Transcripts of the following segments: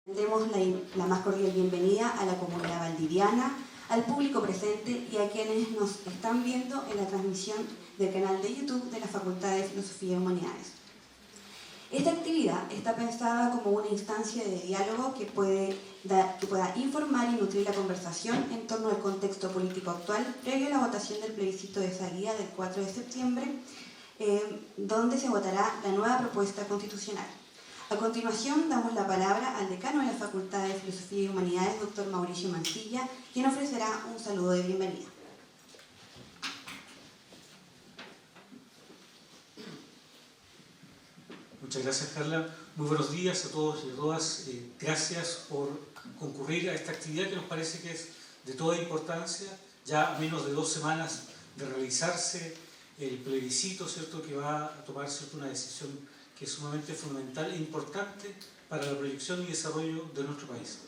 Demos la más cordial bienvenida a la comunidad valdiviana, al público presente y a quienes nos están viendo en la transmisión del canal de YouTube de la Facultad de Filosofía y Humanidades. Esta actividad está pensada como una instancia de diálogo que pueda informar y nutrir la conversación en torno al contexto político actual previo a la votación del plebiscito de salida del 4 de septiembre, donde se votará la nueva propuesta constitucional. A continuación, damos la palabra al decano de la Facultad de Filosofía y Humanidades, doctor Mauricio Mancilla, quien ofrecerá un saludo de bienvenida. Muchas gracias, Carla. Muy buenos días a todos y a todas. Gracias por concurrir a esta actividad que nos parece que es de toda importancia. Ya a menos de 2 semanas de realizarse el plebiscito, ¿cierto?, que va a tomar, ¿cierto?, una decisión que es sumamente fundamental e importante para la proyección y desarrollo de nuestro país.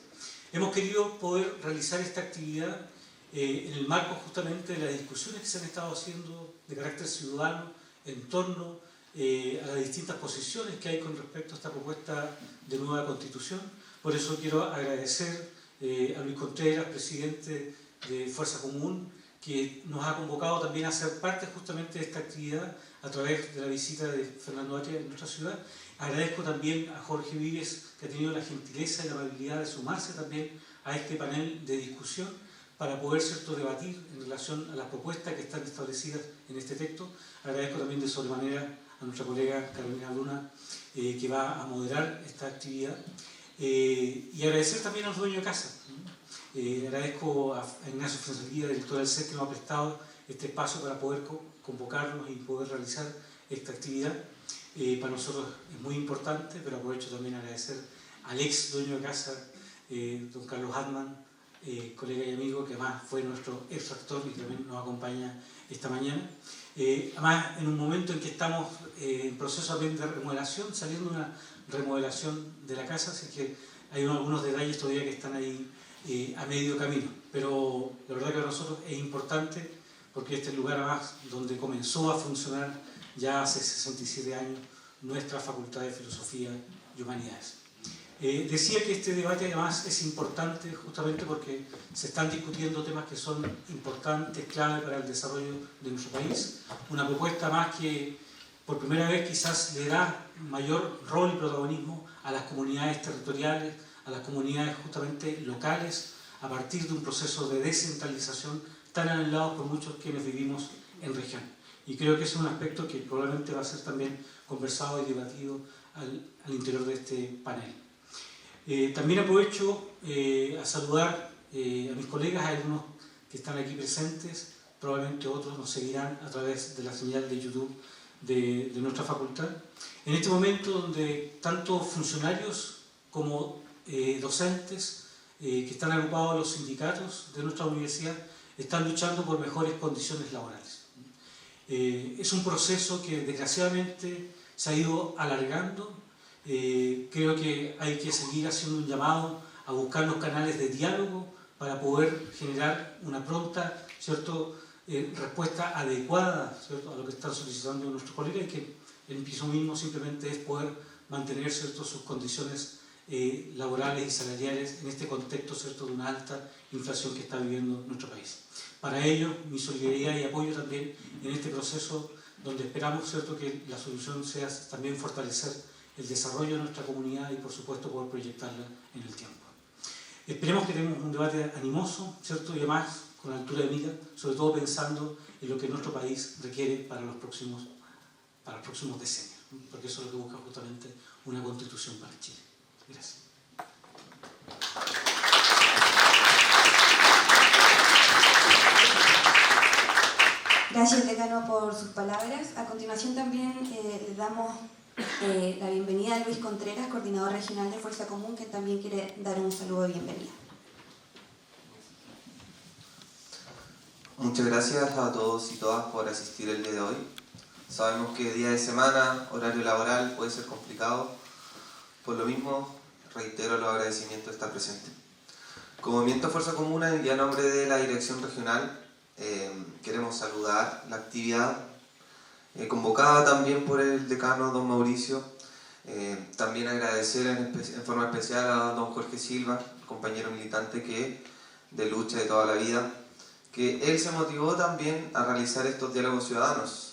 Hemos querido poder realizar esta actividad en el marco justamente de las discusiones que se han estado haciendo de carácter ciudadano en torno a las distintas posiciones que hay con respecto a esta propuesta de nueva Constitución. Por eso quiero agradecer a Luis Contreras, presidente de Fuerza Común, que nos ha convocado también a ser parte justamente de esta actividad a través de la visita de Fernando Atria en nuestra ciudad. Agradezco también a Jorge Vives, que ha tenido la gentileza y la amabilidad de sumarse también a este panel de discusión para poder, ¿cierto?, debatir en relación a las propuestas que están establecidas en este texto. Agradezco también de sobremanera a nuestra colega Carolina Luna, que va a moderar esta actividad. Y agradecer también a los dueños de casa. Agradezco a Ignacio Fuenzalía, director del CES, que nos ha prestado este espacio para poder convocarnos y poder realizar esta actividad. Para nosotros es muy importante, pero aprovecho también a agradecer al ex dueño de casa, don Carlos Hartmann, colega y amigo, que además fue nuestro ex rector y también nos acompaña esta mañana. Además, en un momento en que estamos en proceso también de remodelación, saliendo de una remodelación de la casa, así que hay algunos detalles todavía que están ahí a medio camino, pero la verdad que para nosotros es importante porque este es el lugar además donde comenzó a funcionar ya hace 67 años nuestra Facultad de Filosofía y Humanidades. Decía que este debate además es importante justamente porque se están discutiendo temas que son importantes, clave para el desarrollo de nuestro país. Una propuesta más que por primera vez quizás le da mayor rol y protagonismo a las comunidades territoriales, a las comunidades justamente locales, a partir de un proceso de descentralización tan anhelado por muchos quienes vivimos en región. Y creo que ese es un aspecto que probablemente va a ser también conversado y debatido al interior de este panel. También aprovecho a saludar a mis colegas, a algunos que están aquí presentes, probablemente otros nos seguirán a través de la señal de YouTube de nuestra facultad. En este momento donde tanto funcionarios como docentes que están agrupados en los sindicatos de nuestra universidad están luchando por mejores condiciones laborales. Es un proceso que desgraciadamente se ha ido alargando. Creo que hay que seguir haciendo un llamado a buscar los canales de diálogo para poder generar una pronta, ¿cierto?, respuesta adecuada, ¿cierto?, a lo que están solicitando nuestros colegas, y que el piso mínimo simplemente es poder mantener, ¿cierto?, sus condiciones laborales y salariales en este contexto, ¿cierto?, de una alta inflación que está viviendo nuestro país. Para ello, mi solidaridad y apoyo también en este proceso donde esperamos, ¿cierto?, que la solución sea también fortalecer el desarrollo de nuestra comunidad y, por supuesto, poder proyectarla en el tiempo. Esperemos que tengamos un debate animoso, ¿cierto?, y además con altura de mira, sobre todo pensando en lo que nuestro país requiere para los próximos decenios, porque eso es lo que busca justamente una constitución para Chile. Gracias. Gracias, decano, por sus palabras. A continuación también le damos la bienvenida a Luis Contreras, coordinador regional de Fuerza Común, que también quiere dar un saludo de bienvenida. Muchas gracias a todos y todas por asistir el día de hoy. Sabemos que día de semana, horario laboral puede ser complicado. Por lo mismo, reitero los agradecimientos de estar presente. Como Movimiento Fuerza Común y a nombre de la Dirección Regional, queremos saludar la actividad convocada también por el decano don Mauricio, También agradecer en forma especial a don Jorge Silva, compañero militante de lucha de toda la vida, que él se motivó también a realizar estos diálogos ciudadanos.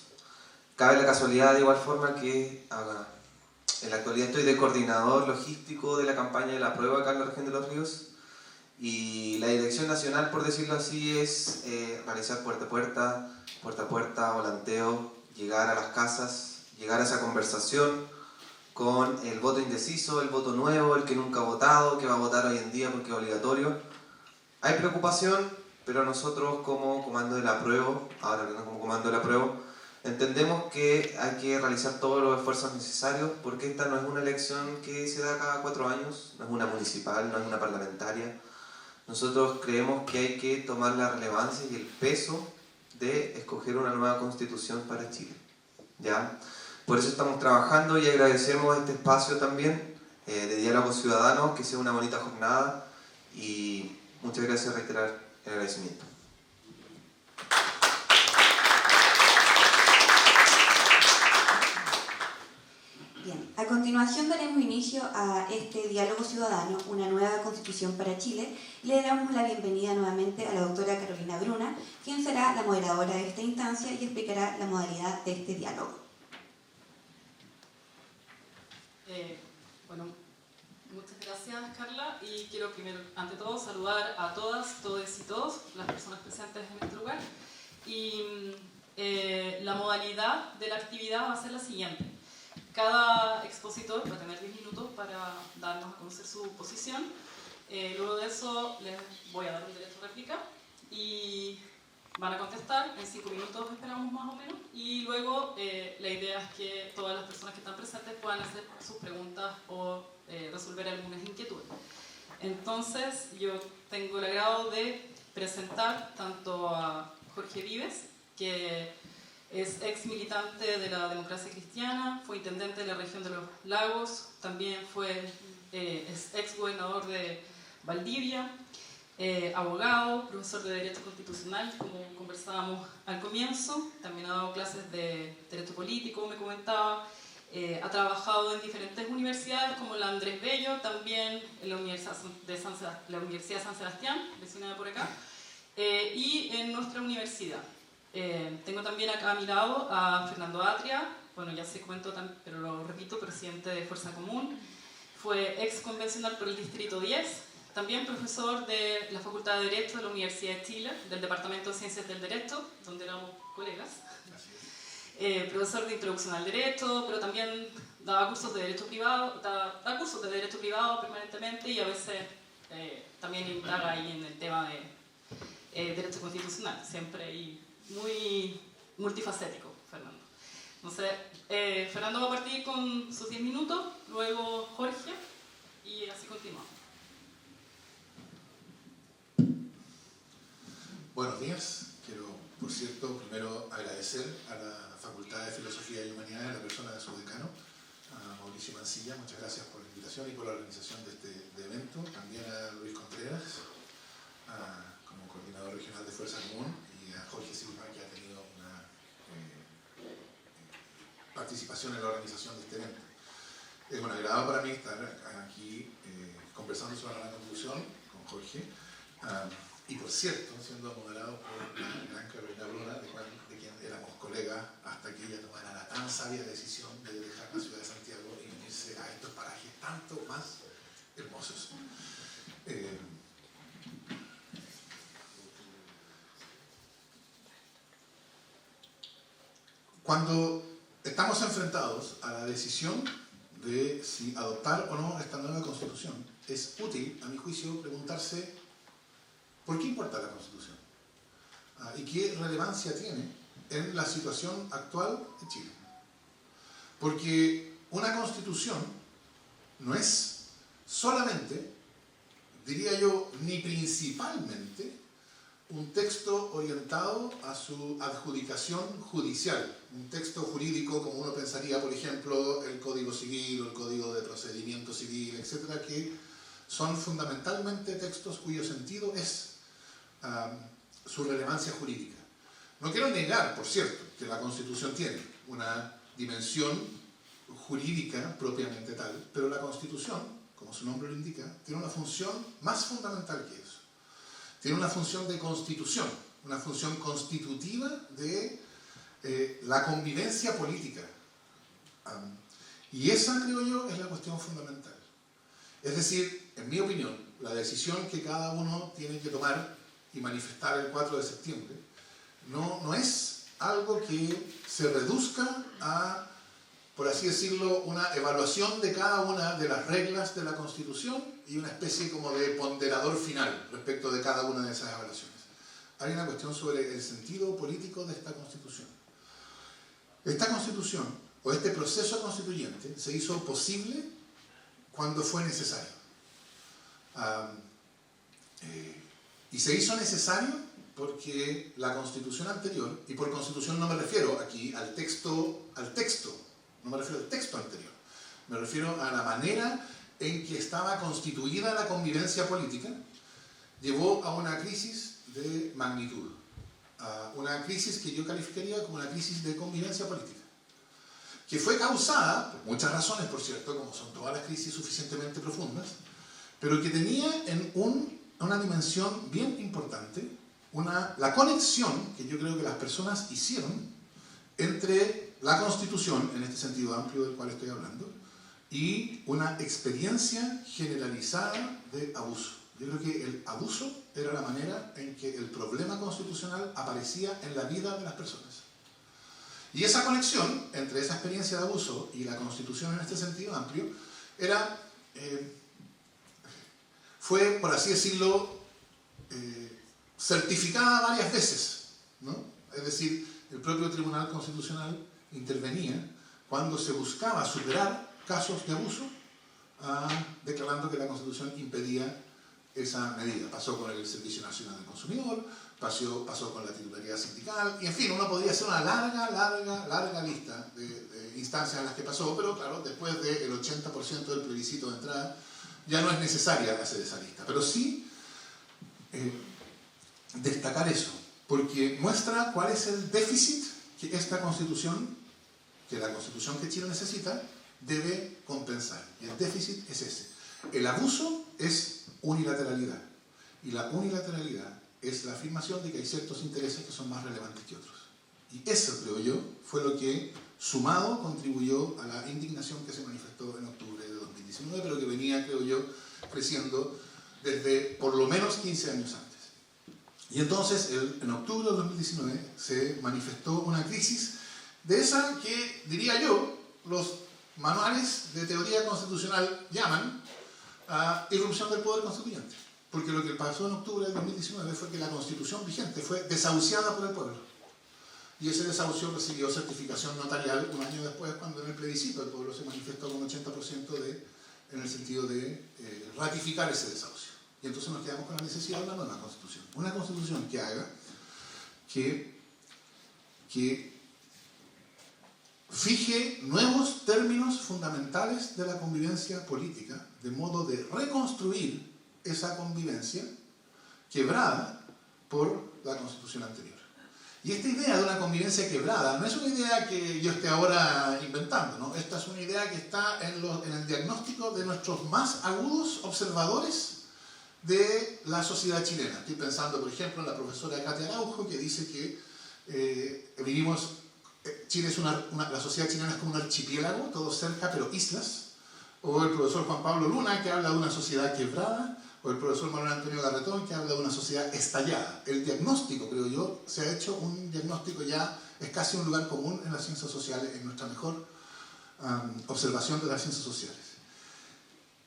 Cabe la casualidad de igual forma que en la actualidad estoy de coordinador logístico de la campaña de la prueba acá en la región de Los Ríos, y la dirección nacional, por decirlo así, es realizar puerta a puerta, volanteo, llegar a las casas, llegar a esa conversación con el voto indeciso, el voto nuevo, el que nunca ha votado, que va a votar hoy en día porque es obligatorio. Hay preocupación, pero nosotros como Comando del Apruebo, ahora que no como Comando del Apruebo, entendemos que hay que realizar todos los esfuerzos necesarios, porque esta no es una elección que se da cada 4 años, no es una municipal, no es una parlamentaria. Nosotros creemos que hay que tomar la relevancia y el peso de escoger una nueva constitución para Chile, ¿ya? Por eso estamos trabajando y agradecemos este espacio también de diálogo ciudadano, que sea una bonita jornada, y muchas gracias, reiterar el agradecimiento. Bien, a continuación daremos inicio a este diálogo ciudadano, una nueva constitución para Chile, y le damos la bienvenida nuevamente a la doctora Carolina Bruna, quien será la moderadora de esta instancia y explicará la modalidad de este diálogo. Bueno, muchas gracias, Carla, y quiero primero, ante todo, saludar a todas, todes y todos, las personas presentes en este lugar. Y la modalidad de la actividad va a ser la siguiente. Cada expositor va a tener 10 minutos para darnos a conocer su posición. Luego de eso les voy a dar un derecho de réplica y van a contestar, en 5 minutos esperamos más o menos, y luego la idea es que todas las personas que están presentes puedan hacer sus preguntas o resolver algunas inquietudes. Entonces yo tengo el agrado de presentar tanto a Jorge Vives, que es ex militante de la democracia cristiana, fue intendente de la región de los Lagos, también es ex gobernador de Valdivia, abogado, profesor de Derecho Constitucional, como conversábamos al comienzo, también ha dado clases de Derecho Político, me comentaba, ha trabajado en diferentes universidades como la Andrés Bello, también en la Universidad San Sebastián, vecina de por acá, y en nuestra universidad. Tengo también acá a mi lado a Fernando Atria, bueno, ya se comentó, pero lo repito, presidente de Fuerza Común, fue ex convencional por el Distrito 10, también profesor de la Facultad de Derecho de la Universidad de Chile, del Departamento de Ciencias del Derecho, donde éramos colegas. Profesor de Introducción al Derecho, pero también daba cursos de Derecho Privado, da cursos de Derecho Privado permanentemente, y a veces también indaga ahí en el tema de Derecho Constitucional, siempre, y muy multifacético, Fernando. Entonces, Fernando va a partir con sus 10 minutos, luego Jorge, y así continuamos. Buenos días. Quiero, por cierto, primero agradecer a la Facultad de Filosofía y Humanidades, a la persona de su decano, a Mauricio Mancilla. Muchas gracias por la invitación y por la organización de este evento. También a Luis Contreras, como coordinador regional de Fuerza Común, y a Jorge Silva, que ha tenido una participación en la organización de este evento. Es un agrado para mí estar aquí conversando sobre la Constitución con Jorge. Y por cierto, siendo moderado por la gran Carolina Bruna, de quien éramos colegas, hasta que ella tomara la tan sabia decisión de dejar la ciudad de Santiago y venirse a estos parajes tanto más hermosos. Cuando estamos enfrentados a la decisión de si adoptar o no esta nueva Constitución, es útil, a mi juicio, preguntarse ¿por qué importa la Constitución? ¿Y qué relevancia tiene en la situación actual de Chile? Porque una Constitución no es solamente, diría yo, ni principalmente, un texto orientado a su adjudicación judicial, un texto jurídico como uno pensaría, por ejemplo, el Código Civil o el Código de Procedimiento Civil, etcétera, que son fundamentalmente textos cuyo sentido es su relevancia jurídica. No quiero negar, por cierto, que la Constitución tiene una dimensión jurídica propiamente tal, pero la Constitución, como su nombre lo indica, tiene una función más fundamental que eso. Tiene una función de constitución, una función constitutiva de la convivencia política. Y esa, creo yo, es la cuestión fundamental. Es decir, en mi opinión, la decisión que cada uno tiene que tomar y manifestar el 4 de septiembre no es algo que se reduzca a, por así decirlo, una evaluación de cada una de las reglas de la Constitución y una especie como de ponderador final respecto de cada una de esas evaluaciones. Hay una cuestión sobre el sentido político de esta Constitución. Esta Constitución, o este proceso constituyente, se hizo posible cuando fue necesario. Y se hizo necesario porque la Constitución anterior, y por Constitución no me refiero aquí al texto, no me refiero al texto anterior, me refiero a la manera en que estaba constituida la convivencia política, llevó a una crisis de magnitud, a una crisis que yo calificaría como una crisis de convivencia política, que fue causada, por muchas razones, por cierto, como son todas las crisis suficientemente profundas, pero que tenía en una dimensión bien importante, la conexión que yo creo que las personas hicieron entre la Constitución, en este sentido amplio del cual estoy hablando, y una experiencia generalizada de abuso. Yo creo que el abuso era la manera en que el problema constitucional aparecía en la vida de las personas. Y esa conexión entre esa experiencia de abuso y la Constitución en este sentido amplio fue, por así decirlo, certificada varias veces, ¿no? Es decir, el propio Tribunal Constitucional intervenía cuando se buscaba superar casos de abuso, declarando que la Constitución impedía esa medida. Pasó con el Servicio Nacional del Consumidor, pasó con la titularidad sindical, y en fin, uno podría hacer una larga lista de instancias en las que pasó, pero claro, después del 80% del plebiscito de entrada, ya no es necesaria hacer esa lista. Pero sí destacar eso, porque muestra cuál es el déficit que esta Constitución, que la Constitución que Chile necesita, debe compensar. Y el déficit es ese. El abuso es unilateralidad. Y la unilateralidad es la afirmación de que hay ciertos intereses que son más relevantes que otros. Y eso, creo yo, fue lo que, sumado, contribuyó a la indignación que se manifestó en octubre de 2019, pero que venía, creo yo, creciendo desde por lo menos 15 años antes. Y entonces, en octubre de 2019, se manifestó una crisis de esa que, diría yo, los manuales de teoría constitucional llaman irrupción del poder constituyente. Porque lo que pasó en octubre del 2019 fue que la Constitución vigente fue desahuciada por el pueblo. Y ese desahucio recibió certificación notarial un año después, cuando en el plebiscito el pueblo se manifestó con un 80% en el sentido de ratificar ese desahucio. Y entonces nos quedamos con la necesidad de una nueva Constitución. Una Constitución que haga que fije nuevos términos fundamentales de la convivencia política, de modo de reconstruir esa convivencia quebrada por la Constitución anterior. Y esta idea de una convivencia quebrada no es una idea que yo esté ahora inventando, ¿no? Esta es una idea que está en el diagnóstico de nuestros más agudos observadores de la sociedad chilena. Estoy pensando, por ejemplo, en la profesora Katia Araujo, que dice que Chile es la sociedad chilena es como un archipiélago, todo cerca, pero islas. O el profesor Juan Pablo Luna, que habla de una sociedad quebrada. O el profesor Manuel Antonio Garretón, que habla de una sociedad estallada. El diagnóstico, creo yo, se ha hecho un diagnóstico ya, es casi un lugar común en las ciencias sociales, en nuestra mejor observación de las ciencias sociales.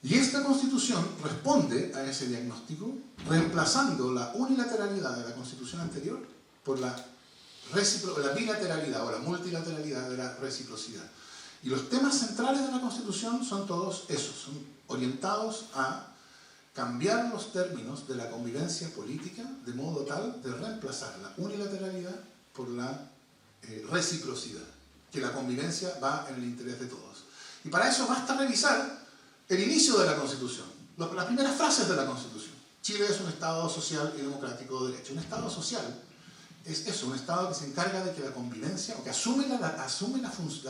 Y esta Constitución responde a ese diagnóstico, reemplazando la unilateralidad de la Constitución anterior por la bilateralidad o la multilateralidad de la reciprocidad. Y los temas centrales de la Constitución son todos esos, son orientados a cambiar los términos de la convivencia política de modo tal de reemplazar la unilateralidad por la reciprocidad, que la convivencia va en el interés de todos. Y para eso basta revisar el inicio de la Constitución, las primeras frases de la Constitución. Chile es un Estado social y democrático de derecho. Un Estado social es eso, un Estado que se encarga de que la convivencia, o que asume la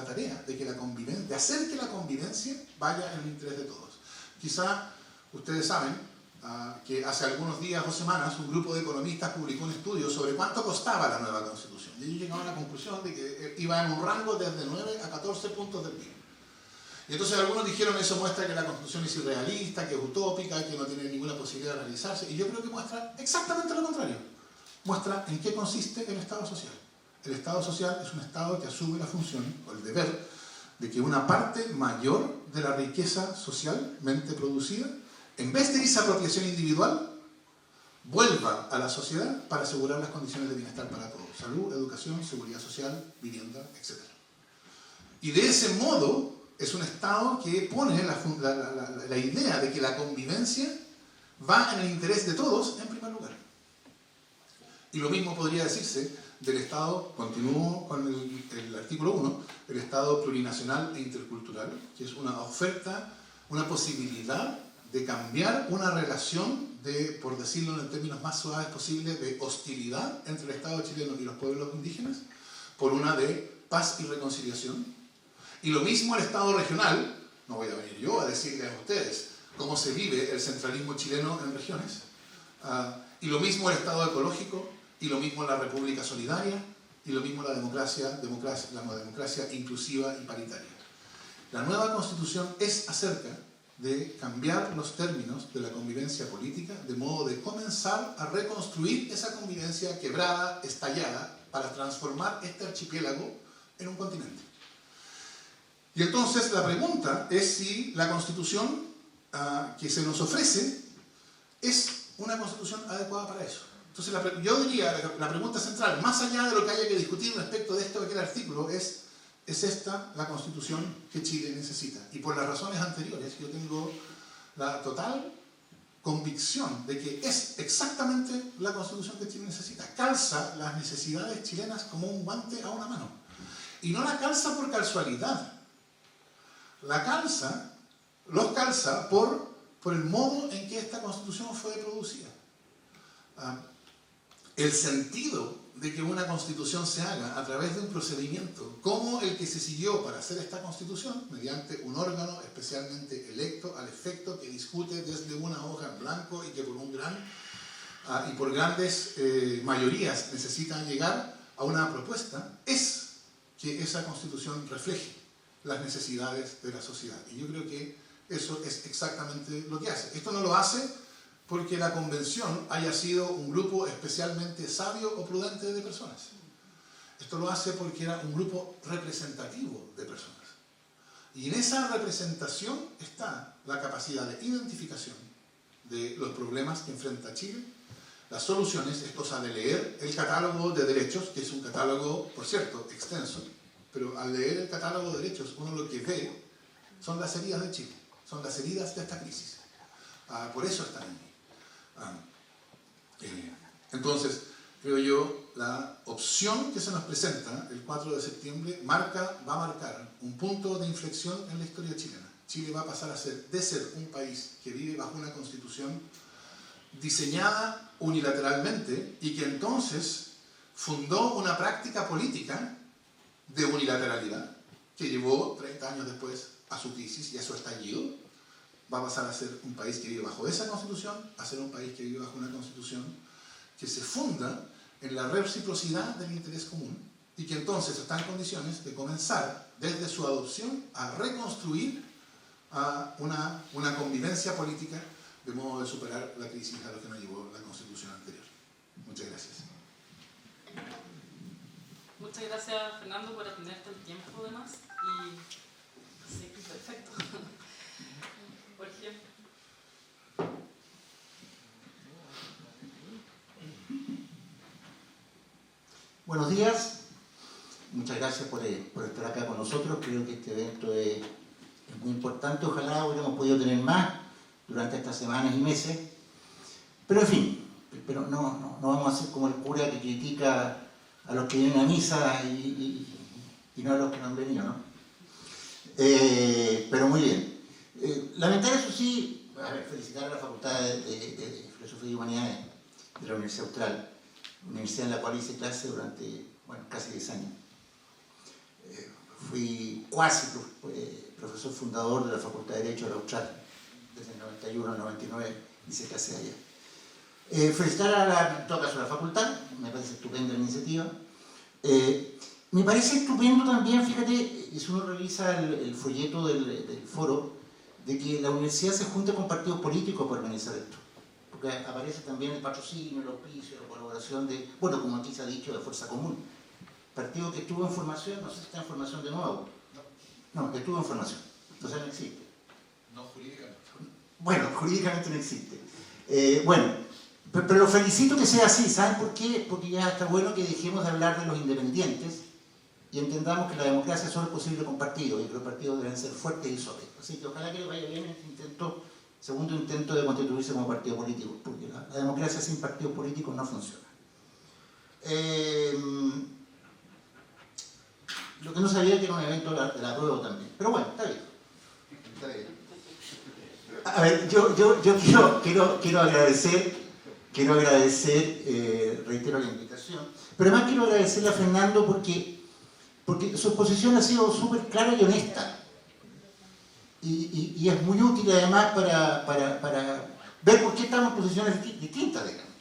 tarea de, que la convivencia, de hacer que la convivencia vaya en el interés de todos. Quizá ustedes saben que hace algunos días o semanas un grupo de economistas publicó un estudio sobre cuánto costaba la nueva Constitución. Y ellos llegaron a la conclusión de que iba en un rango desde 9 a 14 puntos del PIB. Y entonces algunos dijeron eso muestra que la Constitución es irrealista, que es utópica, que no tiene ninguna posibilidad de realizarse. Y yo creo que muestra exactamente lo contrario. Muestra en qué consiste el Estado social. El Estado social es un Estado que asume la función o el deber de que una parte mayor de la riqueza socialmente producida, en vez de irse a apropiación individual, vuelva a la sociedad para asegurar las condiciones de bienestar para todos. Salud, educación, seguridad social, vivienda, etc. Y de ese modo es un Estado que pone la idea de que la convivencia va en el interés de todos en primer lugar. Y lo mismo podría decirse del Estado, continúo con el artículo 1, el Estado plurinacional e intercultural, que es una oferta, una posibilidad de cambiar una relación de, por decirlo en términos más suaves posibles, de hostilidad entre el Estado chileno y los pueblos indígenas, por una de paz y reconciliación. Y lo mismo el Estado regional, no voy a venir yo a decirles a ustedes cómo se vive el centralismo chileno en regiones, y lo mismo el Estado ecológico, y lo mismo la República Solidaria, y lo mismo la democracia inclusiva y paritaria. La nueva Constitución es acerca de cambiar los términos de la convivencia política, de modo de comenzar a reconstruir esa convivencia quebrada, estallada, para transformar este archipiélago en un continente. Y entonces la pregunta es si la Constitución que se nos ofrece es una Constitución adecuada para eso. Entonces yo diría, la pregunta central, más allá de lo que haya que discutir respecto de este o aquel artículo, ¿es esta la Constitución que Chile necesita? Y por las razones anteriores, yo tengo la total convicción de que es exactamente la Constitución que Chile necesita. Calza las necesidades chilenas como un guante a una mano. Y no la calza por casualidad. Los calza por el modo en que esta Constitución fue producida. El sentido de que una Constitución se haga a través de un procedimiento como el que se siguió para hacer esta Constitución, mediante un órgano especialmente electo al efecto que discute desde una hoja en blanco y que por grandes mayorías necesita llegar a una propuesta, es que esa Constitución refleje las necesidades de la sociedad. Y yo creo que eso es exactamente lo que hace. Esto no lo hace porque la convención haya sido un grupo especialmente sabio o prudente de personas. Esto lo hace porque era un grupo representativo de personas. Y en esa representación está la capacidad de identificación de los problemas que enfrenta Chile, las soluciones, es cosa de leer el catálogo de derechos, que es un catálogo, por cierto, extenso, pero al leer el catálogo de derechos uno lo que ve son las heridas de Chile, son las heridas de esta crisis. Por eso están ahí. Entonces, creo yo, la opción que se nos presenta el 4 de septiembre va a marcar un punto de inflexión en la historia chilena. Chile va a pasar de ser un país que vive bajo una constitución diseñada unilateralmente y que entonces fundó una práctica política de unilateralidad que llevó 30 años después a su crisis y a su estallido. Va a pasar a ser un país que vive bajo esa constitución, a ser un país que vive bajo una constitución que se funda en la reciprocidad del interés común y que entonces está en condiciones de comenzar desde su adopción a reconstruir una convivencia política de modo de superar la crisis a lo que nos llevó la constitución anterior. Muchas gracias. Muchas gracias, Fernando, por atenderte el tiempo además. Y sí, perfecto. Jorge. Buenos días, muchas gracias por estar acá con nosotros. Creo que este evento es muy importante. Ojalá hubiéramos podido tener más durante estas semanas y meses. Pero en fin, pero no vamos a ser como el cura que critica a los que vienen a misa y no a los que no han venido, ¿no? Pero muy bien. Lamentar eso sí, felicitar a la Facultad de Filosofía y Humanidades de la Universidad Austral universidad en la cual hice clase durante, bueno, casi 10 años. Fui cuasi profesor fundador de la Facultad de Derecho de la Austral, desde el 91 al 99 hice clase allá. Felicitar en todo caso a la facultad, me parece estupenda la iniciativa. Me parece estupendo también, fíjate, si uno revisa el folleto del foro, de que la universidad se junte con partidos políticos para organizar esto. Porque aparece también el patrocinio, el auspicio, la colaboración de, bueno, como aquí se ha dicho, de Fuerza Común. Partido que estuvo en formación, no sé si está en formación de nuevo. No, que estuvo en formación. Entonces no existe. No, jurídicamente. Bueno, jurídicamente no existe. Bueno, pero lo felicito que sea así. ¿Saben por qué? Porque ya está bueno que dejemos de hablar de los independientes y entendamos que la democracia solo es posible con partidos y que los partidos deben ser fuertes y sólidos. Así que ojalá que le vaya bien este intento, segundo intento de constituirse como partido político, porque la democracia sin partidos políticos no funciona. Lo que no sabía que era un evento de la prueba también. Pero bueno, está bien. Está bien. A ver, yo quiero agradecer, reitero la invitación, pero además quiero agradecerle a Fernando porque su exposición ha sido súper clara y honesta. Y es muy útil además para ver por qué estamos en posiciones distintas, digamos.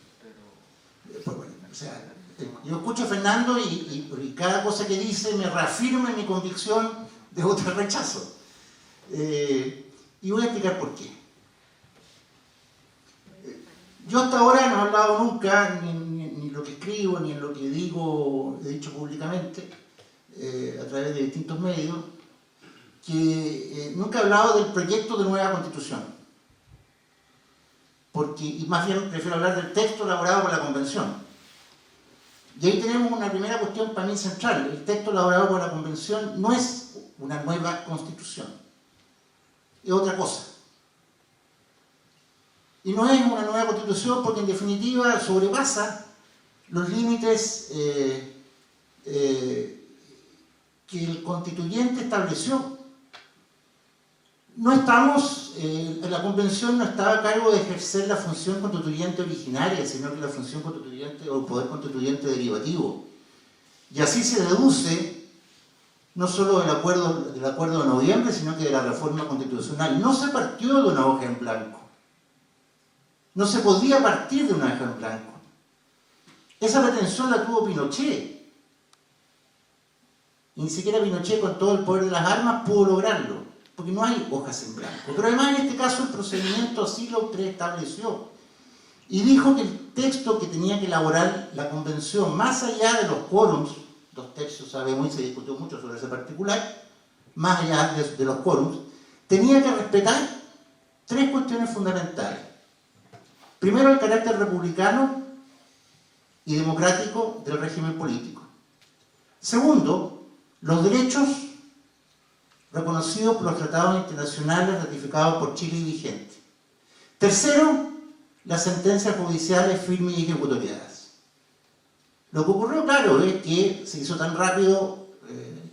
Pues bueno, o sea, yo escucho a Fernando y cada cosa que dice me reafirma en mi convicción de otro rechazo. Y voy a explicar por qué. Yo hasta ahora no he hablado nunca, ni lo que escribo, ni en lo que digo, he dicho públicamente, a través de distintos medios, que nunca he hablado del proyecto de nueva Constitución. Y más bien prefiero hablar del texto elaborado por la Convención. Y ahí tenemos una primera cuestión para mí central. El texto elaborado por la Convención no es una nueva Constitución, es otra cosa. Y no es una nueva Constitución porque en definitiva sobrepasa los límites que el constituyente estableció. No estamos, la Convención no estaba a cargo de ejercer la función constituyente originaria, sino que la función constituyente o el poder constituyente derivativo. Y así se deduce no solo del acuerdo de noviembre, sino que de la reforma constitucional. No se partió de una hoja en blanco. No se podía partir de una hoja en blanco. Esa pretensión la tuvo Pinochet. Y ni siquiera Pinochet, con todo el poder de las armas, pudo lograrlo. Porque no hay hojas en blanco. Pero además en este caso el procedimiento así lo preestableció. Y dijo que el texto que tenía que elaborar la Convención, más allá de los quórums, 2/3 sabemos y se discutió mucho sobre ese particular, más allá de los quórums, tenía que respetar 3 cuestiones fundamentales. Primero, el carácter republicano y democrático del régimen político. Segundo, los derechos reconocidos por los tratados internacionales ratificados por Chile y vigentes. Tercero, las sentencias judiciales firmes y ejecutoriadas. Lo que ocurrió, claro, es que se hizo tan rápido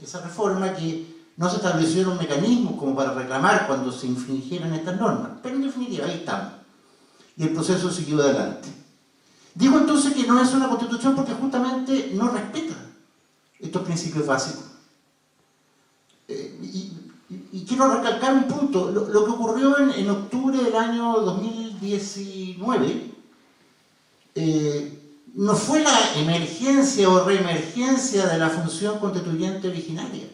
esa reforma que no se establecieron mecanismos como para reclamar cuando se infringieran estas normas. Pero en definitiva, ahí estamos. Y el proceso siguió adelante. Digo entonces que no es una constitución porque justamente no respeta estos principios básicos. Y quiero recalcar un punto. Lo que ocurrió en octubre del año 2019 no fue la emergencia o reemergencia de la función constituyente originaria.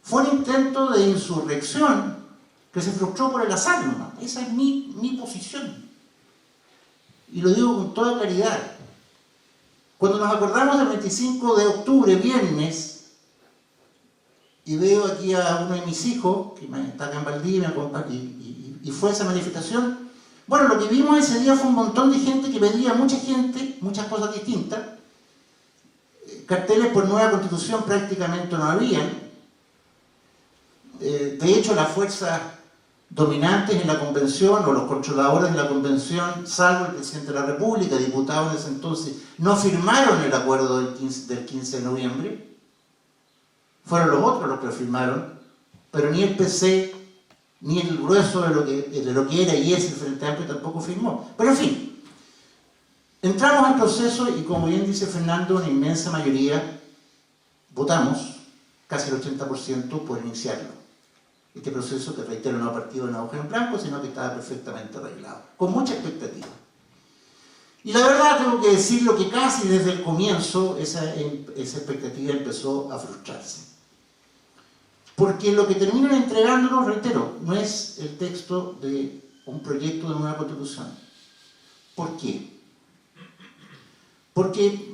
Fue un intento de insurrección que se frustró por el azar nomás. Esa es mi posición. Y lo digo con toda claridad. Cuando nos acordamos del 25 de octubre, viernes, y veo aquí a uno de mis hijos, que está acá en Valdivia, y fue a esa manifestación, bueno, lo que vimos ese día fue un montón de gente que pedía, mucha gente, muchas cosas distintas. Carteles por nueva constitución prácticamente no habían. De hecho, las fuerzas dominantes en la convención o los controladores de la convención, salvo el presidente de la República, diputados en ese entonces, no firmaron el acuerdo del 15 de noviembre. Fueron los otros los que lo firmaron, pero ni el PC, ni el grueso de lo que era y es el Frente Amplio tampoco firmó. Pero en fin, Entramos al proceso y, como bien dice Fernando, una inmensa mayoría votamos, casi el 80%, por iniciarlo. Este proceso, que reitero, no ha partido de una hoja en blanco, sino que estaba perfectamente arreglado, con mucha expectativa. Y la verdad, tengo que decirlo, que casi desde el comienzo esa expectativa empezó a frustrarse. Porque lo que terminan entregándonos, reitero, no es el texto de un proyecto de nueva constitución. ¿Por qué? Porque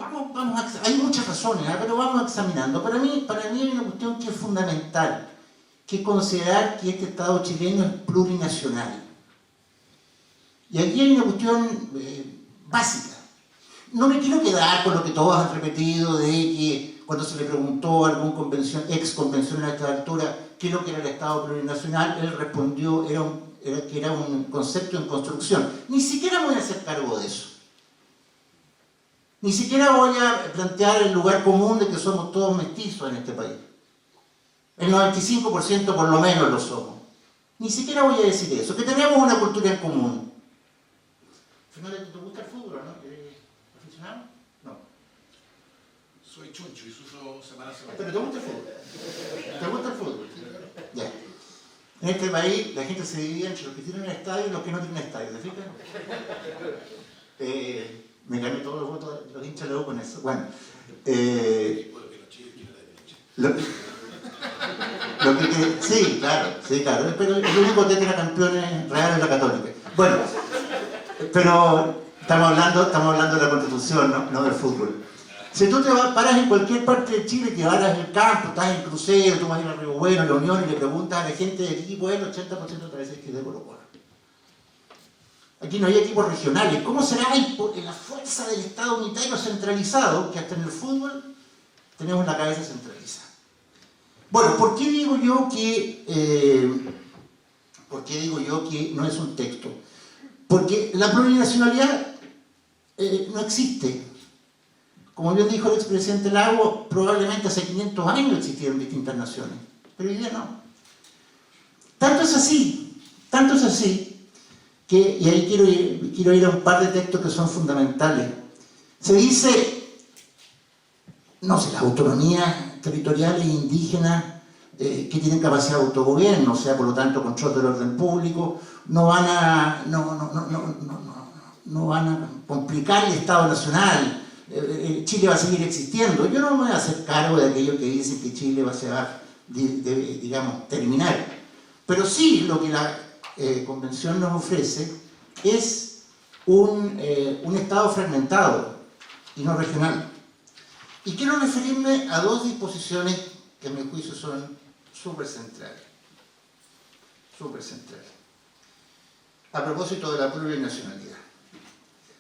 hay muchas razones, pero vamos examinando. Para mí hay una cuestión que es fundamental, que es considerar que este Estado chileno es plurinacional. Y aquí hay una cuestión básica. No me quiero quedar con lo que todos han repetido de que cuando se le preguntó a algún ex convencional a esta altura qué es lo que era el Estado plurinacional, él respondió que era un concepto en construcción. Ni siquiera me voy a hacer cargo de eso. Ni siquiera voy a plantear el lugar común de que somos todos mestizos en este país. El 95% por lo menos lo somos. Ni siquiera voy a decir eso, que tenemos una cultura en común. Fernando, ¿te gusta el fútbol, no? ¿Eres aficionado? No. Soy chuncho y sufro semana a semana. Pero ¿te gusta el fútbol? ¿Te gusta el fútbol? Ya. En este país la gente se divide entre los que tienen estadio y los que no tienen estadio, ¿te fijas? Me gané todos los votos de los hinchas de U con eso. Bueno. Sí, claro. Pero el único que era campeón real es la Católica. Bueno, pero estamos hablando de la Constitución, no del fútbol. Si tú te paras en cualquier parte de Chile, que vas al campo, estás en Crucero, tú vas a ir a Río Bueno, a La Unión, y le preguntas a la gente de equipo, el 80% te dice que es de Colo-Colo. Aquí no hay equipos regionales. ¿Cómo será la fuerza del Estado unitario centralizado, que hasta en el fútbol tenemos la cabeza centralizada? Bueno, ¿por qué digo yo que no es un texto? Porque la plurinacionalidad no existe. Como bien dijo el expresidente Lago, probablemente hace 500 años existieron distintas naciones, pero hoy día no. Tanto es así, que, y ahí quiero ir a un par de textos que son fundamentales. Se dice, no sé, las autonomías territoriales indígenas que tienen capacidad de autogobierno, o sea, por lo tanto, control del orden público, no van a complicar el Estado nacional. Chile va a seguir existiendo. Yo no me voy a hacer cargo de aquello que dicen que Chile va a terminar. Pero sí, lo que la Convención nos ofrece es un Estado fragmentado y no regional. Y quiero referirme a dos disposiciones que a mi juicio son súper centrales. A propósito de la plurinacionalidad.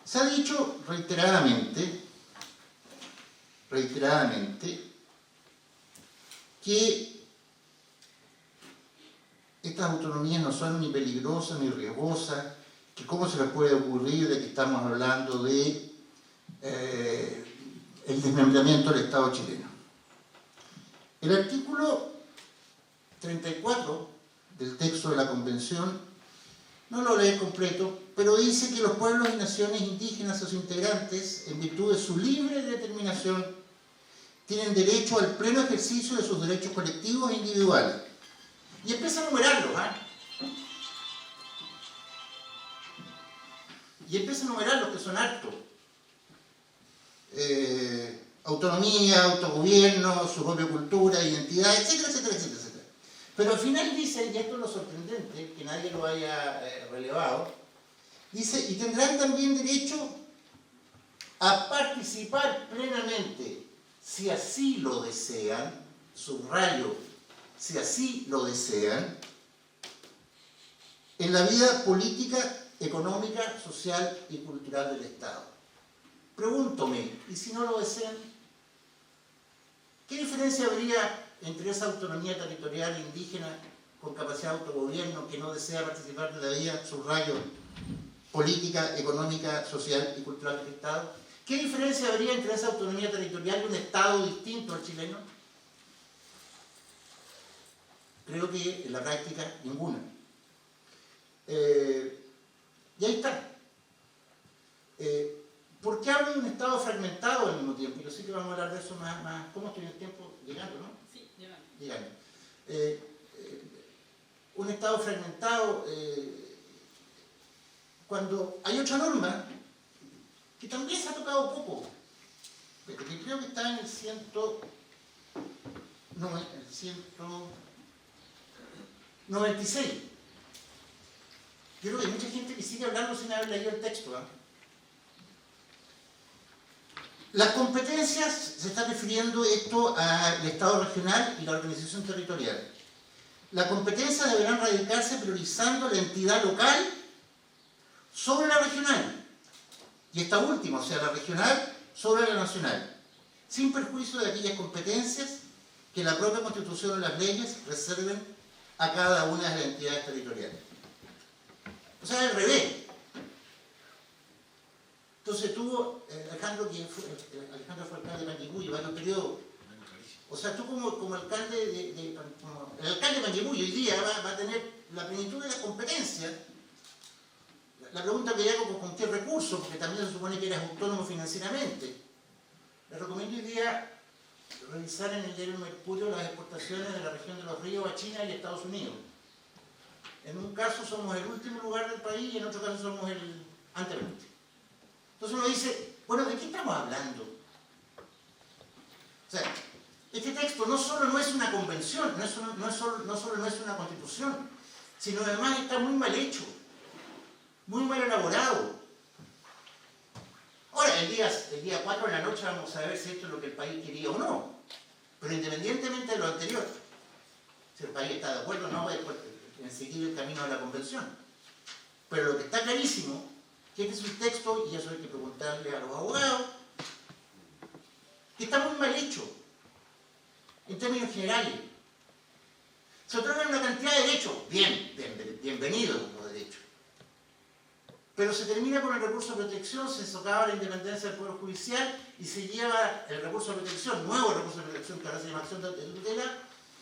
Se ha dicho reiteradamente que estas autonomías no son ni peligrosas ni riesgosas, que cómo se les puede ocurrir de que estamos hablando de el desmembramiento del Estado chileno. El artículo 34 del texto de la Convención, no lo leí completo, pero dice que los pueblos y naciones indígenas o sus integrantes, en virtud de su libre determinación, tienen derecho al pleno ejercicio de sus derechos colectivos e individuales. Y empieza a enumerarlos, que son hartos. Autonomía, autogobierno, su propia cultura, identidad, etcétera. Pero al final dice, y esto es lo sorprendente, que nadie lo haya relevado, dice, y tendrán también derecho a participar plenamente, si así lo desean, subrayo, si así lo desean, en la vida política, económica, social y cultural del Estado. Pregúntome, ¿y si no lo desean? ¿Qué diferencia habría entre esa autonomía territorial indígena con capacidad de autogobierno que no desea participar de la vida, subrayo, política, económica, social y cultural del Estado? ¿Qué diferencia habría entre esa autonomía territorial y un Estado distinto al chileno? Creo que en la práctica ninguna. Y ahí está. ¿Por qué hablo de un Estado fragmentado al mismo tiempo? Yo sé que vamos a hablar de eso más. ¿Cómo estoy en el tiempo? Llegando, ¿no? Sí, llegando. Llegando. Un Estado fragmentado, cuando hay otra norma que también se ha tocado poco, que creo que está en el 196. Yo creo que hay mucha gente que sigue hablando sin haber leído el texto. Las competencias, se está refiriendo esto al Estado regional y la organización territorial. Las competencias deberán radicarse priorizando la entidad local sobre la regional. Y esta última, o sea, la regional sobre la nacional, sin perjuicio de aquellas competencias que la propia Constitución o las leyes reserven a cada una de las entidades territoriales. O sea, al revés. Entonces tuvo Alejandro fue alcalde de Panguipulli varios periodos. O sea, tú como alcalde el alcalde de Panguipulli hoy día va a tener la plenitud de las competencias. La pregunta que hago, ¿con qué recursos? Porque también se supone que eres autónomo financieramente. Les recomiendo hoy día revisar en el diario Mercurio las exportaciones de la región de los ríos a China y a Estados Unidos. En un caso somos el último lugar del país y en otro caso somos el antepenúltimo. Entonces uno dice, bueno, ¿de qué estamos hablando? O sea, este texto no solo no es una convención, no solo no es una constitución, sino además está muy mal hecho, muy mal elaborado. Ahora, el día 4 de la noche vamos a ver si esto es lo que el país quería o no. Pero independientemente de lo anterior, si el país está de acuerdo o no en seguir el camino de la convención. Pero lo que está clarísimo, que este es un texto, y eso hay que preguntarle a los abogados, que está muy mal hecho, en términos generales. Se otorgan una cantidad de derechos, bienvenidos los derechos. Pero se termina con el recurso de protección, se socava la independencia del Poder Judicial y se lleva el recurso de protección, nuevo recurso de protección que ahora se llama acción de tutela,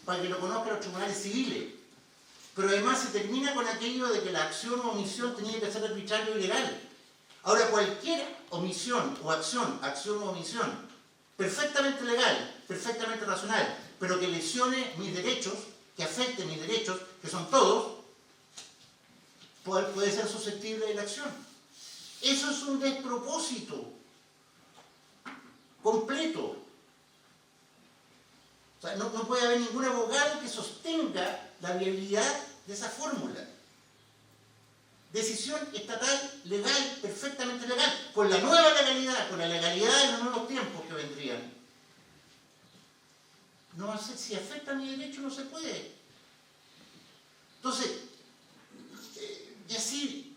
para que lo conozcan los tribunales civiles. Pero además se termina con aquello de que la acción o omisión tenía que ser arbitrario y legal. Ahora, cualquier omisión o acción o omisión, perfectamente legal, perfectamente racional, pero que lesione mis derechos, que afecte mis derechos, que son todos, puede ser susceptible de la acción. Eso es un despropósito completo. O sea, no puede haber ningún abogado que sostenga la viabilidad de esa fórmula. Decisión estatal, legal, perfectamente legal, con la nueva legalidad, con la legalidad de los nuevos tiempos que vendrían. No va a ser, si afecta a mi derecho, no se puede. Entonces, y así,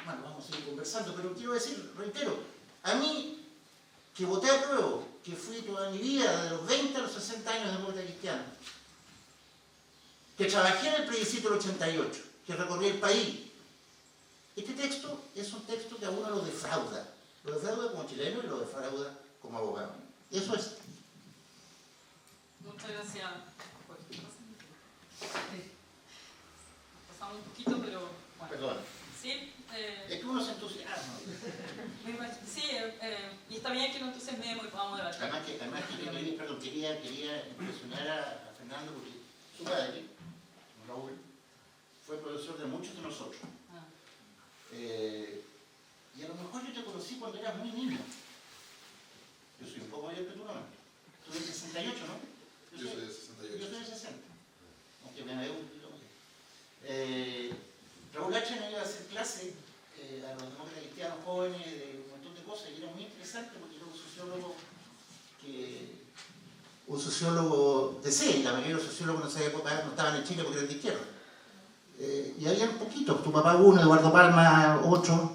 bueno, vamos a seguir conversando, pero quiero decir, reitero, a mí, que voté a prueba, que fui toda mi vida, de los 20 a los 60 años demócrata cristiano, que trabajé en el plebiscito del 88, que recorrí el país, este texto es un texto que a uno lo defrauda como chileno y lo defrauda como abogado. Eso es. Muchas gracias. Pasamos un poquito, pero bueno. Perdón. Sí, Es que uno se entusiasma. sí, y está bien que nos entusiasmemos y podamos debatir. Además que quería impresionar a Fernando porque su padre, Raúl, fue profesor de muchos de nosotros. Y a lo mejor yo te conocí cuando eras muy niño. Yo soy un poco mayor que tú, ¿no? Tú eres 68, ¿no? Yo soy de 68. Yo soy de 60. Aunque me veo un poquito más. Raúl H. me iba a hacer clase a los demócratas cristianos jóvenes de un montón de cosas y era muy interesante porque era un sociólogo de C, la mayoría de los sociólogos en esa época no estaban en Chile porque eran de izquierda. Y había poquitos, tu papá 1, Eduardo Palma 8,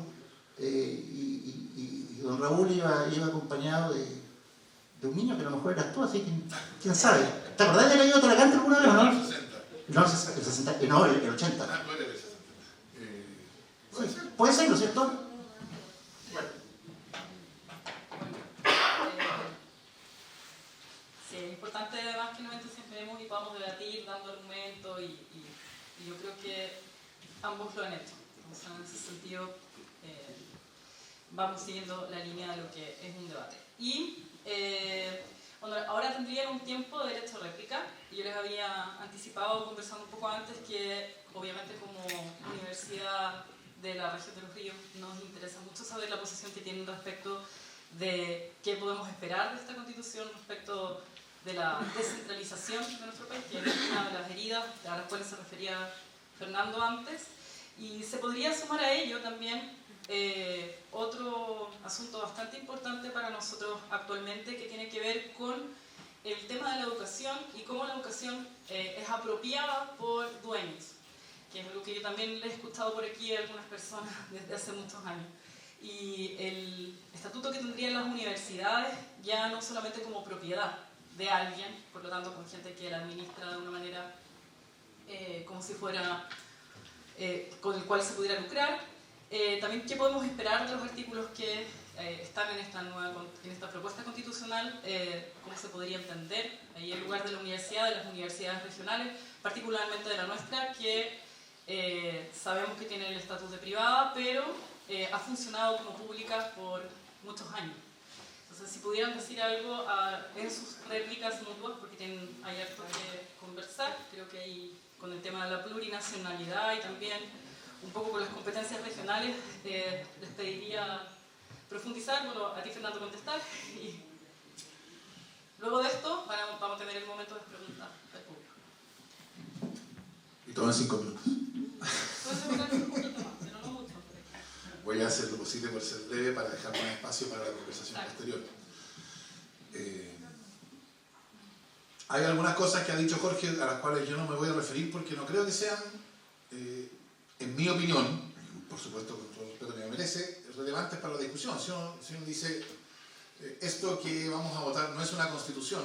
y don Raúl iba acompañado de un niño que a lo mejor eras tú, así que quién sabe. ¿Te acordás de que ido a Talacante alguna vez o no? El 60. No, el 60, no, el 80. Ah, no era el 60. Puede ser. Puede ser, ¿no es cierto? Bueno, sí, es importante además que nos entusiasmemos y podamos debatir dando argumentos y yo creo que ambos lo han hecho. Entonces, en ese sentido, vamos siguiendo la línea de lo que es un debate. Y bueno, ahora tendrían un tiempo de derecho a réplica. Yo les había anticipado, conversando un poco antes, que obviamente como Universidad de la Región de los Ríos nos interesa mucho saber la posición que tienen respecto de qué podemos esperar de esta Constitución respecto de la descentralización de nuestro país, que es una de las heridas a las cuales se refería Fernando antes. Y se podría sumar a ello también otro asunto bastante importante para nosotros actualmente, que tiene que ver con el tema de la educación y cómo la educación es apropiada por dueños, que es algo que yo también le he escuchado por aquí a algunas personas desde hace muchos años. Y el estatuto que tendrían las universidades ya no solamente como propiedad de alguien, por lo tanto con gente que la administra de una manera como si fuera con el cual se pudiera lucrar. También qué podemos esperar de los artículos que están en esta propuesta constitucional, cómo se podría entender ahí el lugar de la universidad, de las universidades regionales, particularmente de la nuestra, que sabemos que tiene el estatus de privada, pero ha funcionado como pública por muchos años. Entonces, si pudieran decir algo en sus réplicas mutuas, porque hay harto que conversar, creo que ahí con el tema de la plurinacionalidad y también un poco con las competencias regionales, les pediría profundizar. Bueno, a ti, Fernando, contestar, y luego de esto vamos a tener el momento de preguntas del público. Y todo en 5 minutos. Puede ser un poquito más, pero no mucho. Voy a hacer lo posible por ser breve para dejar más espacio para la conversación posterior. Hay algunas cosas que ha dicho Jorge a las cuales yo no me voy a referir porque no creo que sean, en mi opinión, por supuesto con todo el respeto que me merece, relevantes para la discusión. Si uno dice, esto que vamos a votar no es una constitución,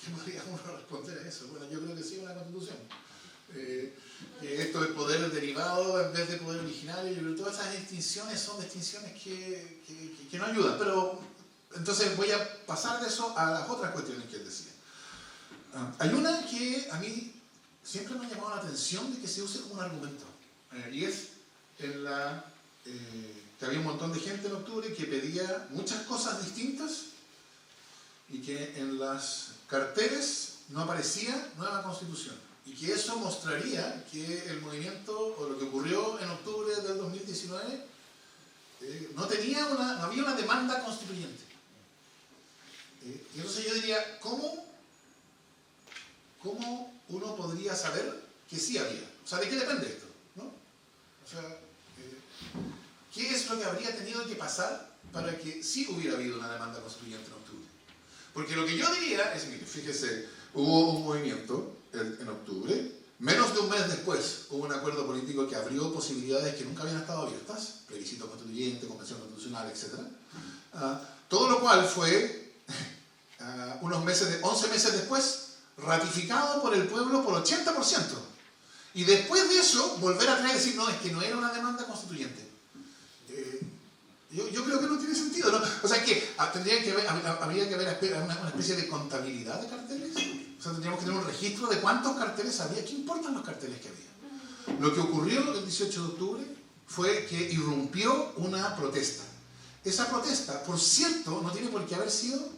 ¿qué podría uno responder a eso? Bueno, yo creo que sí es una constitución. Que esto es poder derivado en vez de poder originario. Yo creo que todas esas distinciones son distinciones que no ayudan. Pero entonces voy a pasar de eso a las otras cuestiones que él decía. Hay una que a mí siempre me ha llamado la atención de que se use como un argumento. Y es que había un montón de gente en octubre que pedía muchas cosas distintas y que en las carteles no aparecía nueva constitución. Y que eso mostraría que el movimiento, o lo que ocurrió en octubre del 2019, no había una demanda constituyente. Y entonces yo diría, ¿cómo uno podría saber que sí había? O sea, ¿de qué depende esto? ¿No? O sea, ¿qué es lo que habría tenido que pasar para que sí hubiera habido una demanda constituyente en octubre? Porque lo que yo diría es, mire, fíjese, hubo un movimiento en octubre, menos de un mes después hubo un acuerdo político que abrió posibilidades que nunca habían estado abiertas, plebiscito constituyente, convención constitucional, etc. Todo lo cual fue, 11 meses después, ratificado por el pueblo por 80%. Y después de eso, volver a traer y decir, no, es que no era una demanda constituyente. Yo creo que no tiene sentido, ¿no? O sea, que habría que haber una especie de contabilidad de carteles. O sea, tendríamos que tener un registro de cuántos carteles había. ¿Qué importan los carteles que había? Lo que ocurrió el 18 de octubre fue que irrumpió una protesta. Esa protesta, por cierto, no tiene por qué haber sido...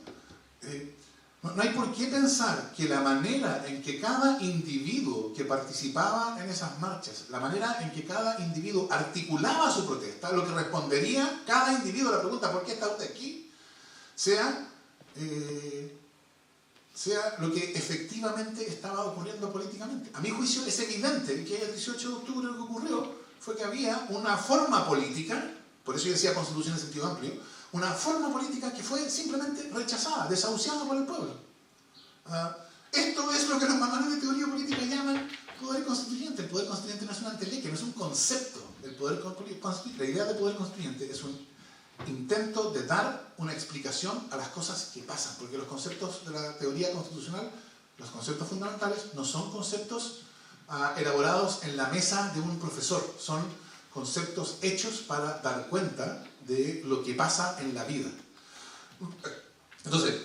no hay por qué pensar que la manera en que cada individuo que participaba en esas marchas, la manera en que cada individuo articulaba su protesta, lo que respondería cada individuo a la pregunta ¿por qué está usted aquí?, sea lo que efectivamente estaba ocurriendo políticamente. A mi juicio es evidente que el 18 de octubre lo que ocurrió fue que había una forma política, por eso yo decía constitución en sentido amplio, una forma política que fue simplemente rechazada, desahuciada por el pueblo. Esto es lo que los manuales de teoría política llaman poder constituyente. El poder constituyente no es una entelequia, no es un concepto. La idea de poder constituyente es un intento de dar una explicación a las cosas que pasan, porque los conceptos de la teoría constitucional, los conceptos fundamentales, no son conceptos elaborados en la mesa de un profesor, son conceptos hechos para dar cuenta de lo que pasa en la vida. Entonces,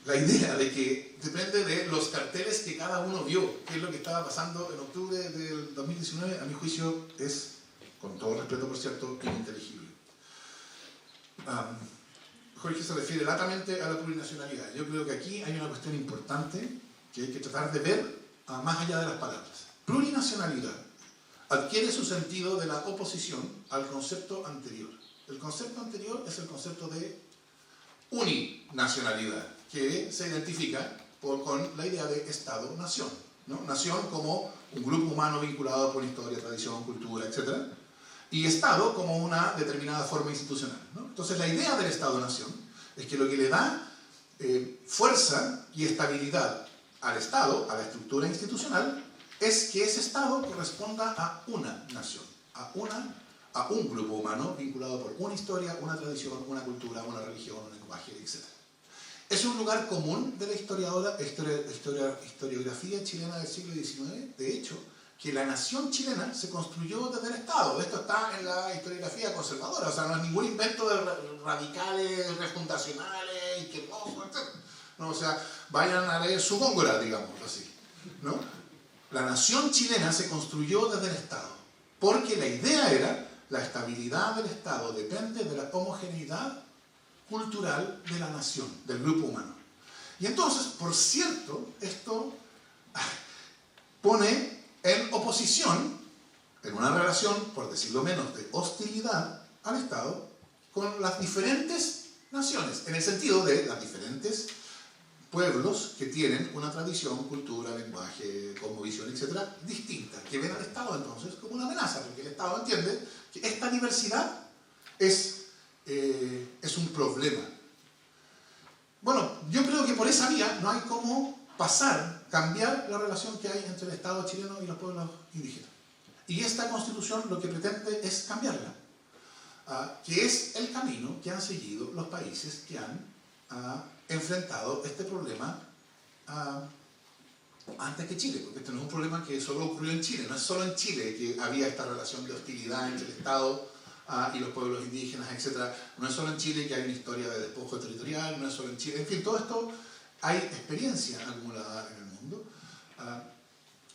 la idea de que depende de los carteles que cada uno vio, qué es lo que estaba pasando en octubre del 2019, a mi juicio es, con todo respeto por cierto, ininteligible. Jorge se refiere latamente a la plurinacionalidad. Yo creo que aquí hay una cuestión importante que hay que tratar de ver más allá de las palabras. Plurinacionalidad adquiere su sentido de la oposición al concepto anterior. El concepto anterior es el concepto de uninacionalidad, que se identifica con la idea de Estado-nación, ¿no? Nación como un grupo humano vinculado por historia, tradición, cultura, etc. Y Estado como una determinada forma institucional, ¿no? Entonces la idea del Estado-nación es que lo que le da fuerza y estabilidad al Estado, a la estructura institucional, es que ese Estado corresponda a una nación, a un grupo humano vinculado por una historia, una tradición, una cultura, una religión, un lenguaje, etc. Es un lugar común de la historiografía chilena del siglo XIX, de hecho, que la nación chilena se construyó desde el Estado. Esto está en la historiografía conservadora, o sea, no es ningún invento de radicales, refundacionales, y que etc. No, o sea, vayan a leer su Góngora, digamos así, ¿no? La nación chilena se construyó desde el Estado, porque la idea era la estabilidad del Estado depende de la homogeneidad cultural de la nación, del grupo humano. Y entonces, por cierto, esto pone en oposición, en una relación, por decirlo menos, de hostilidad al Estado con las diferentes naciones, en el sentido de las diferentes pueblos que tienen una tradición, cultura, lenguaje, cosmovisión, etc., distinta, que ven al Estado entonces como una amenaza, porque el Estado entiende que esta diversidad es un problema. Bueno, yo creo que por esa vía no hay cómo cambiar la relación que hay entre el Estado chileno y los pueblos indígenas. Y esta Constitución lo que pretende es cambiarla, que es el camino que han seguido los países que han enfrentado este problema antes que Chile, porque este no es un problema que solo ocurrió en Chile, no es solo en Chile que había esta relación de hostilidad entre el Estado y los pueblos indígenas, etc. No es solo en Chile que hay una historia de despojo territorial, no es solo en Chile, en fin, todo esto hay experiencia acumulada en el mundo.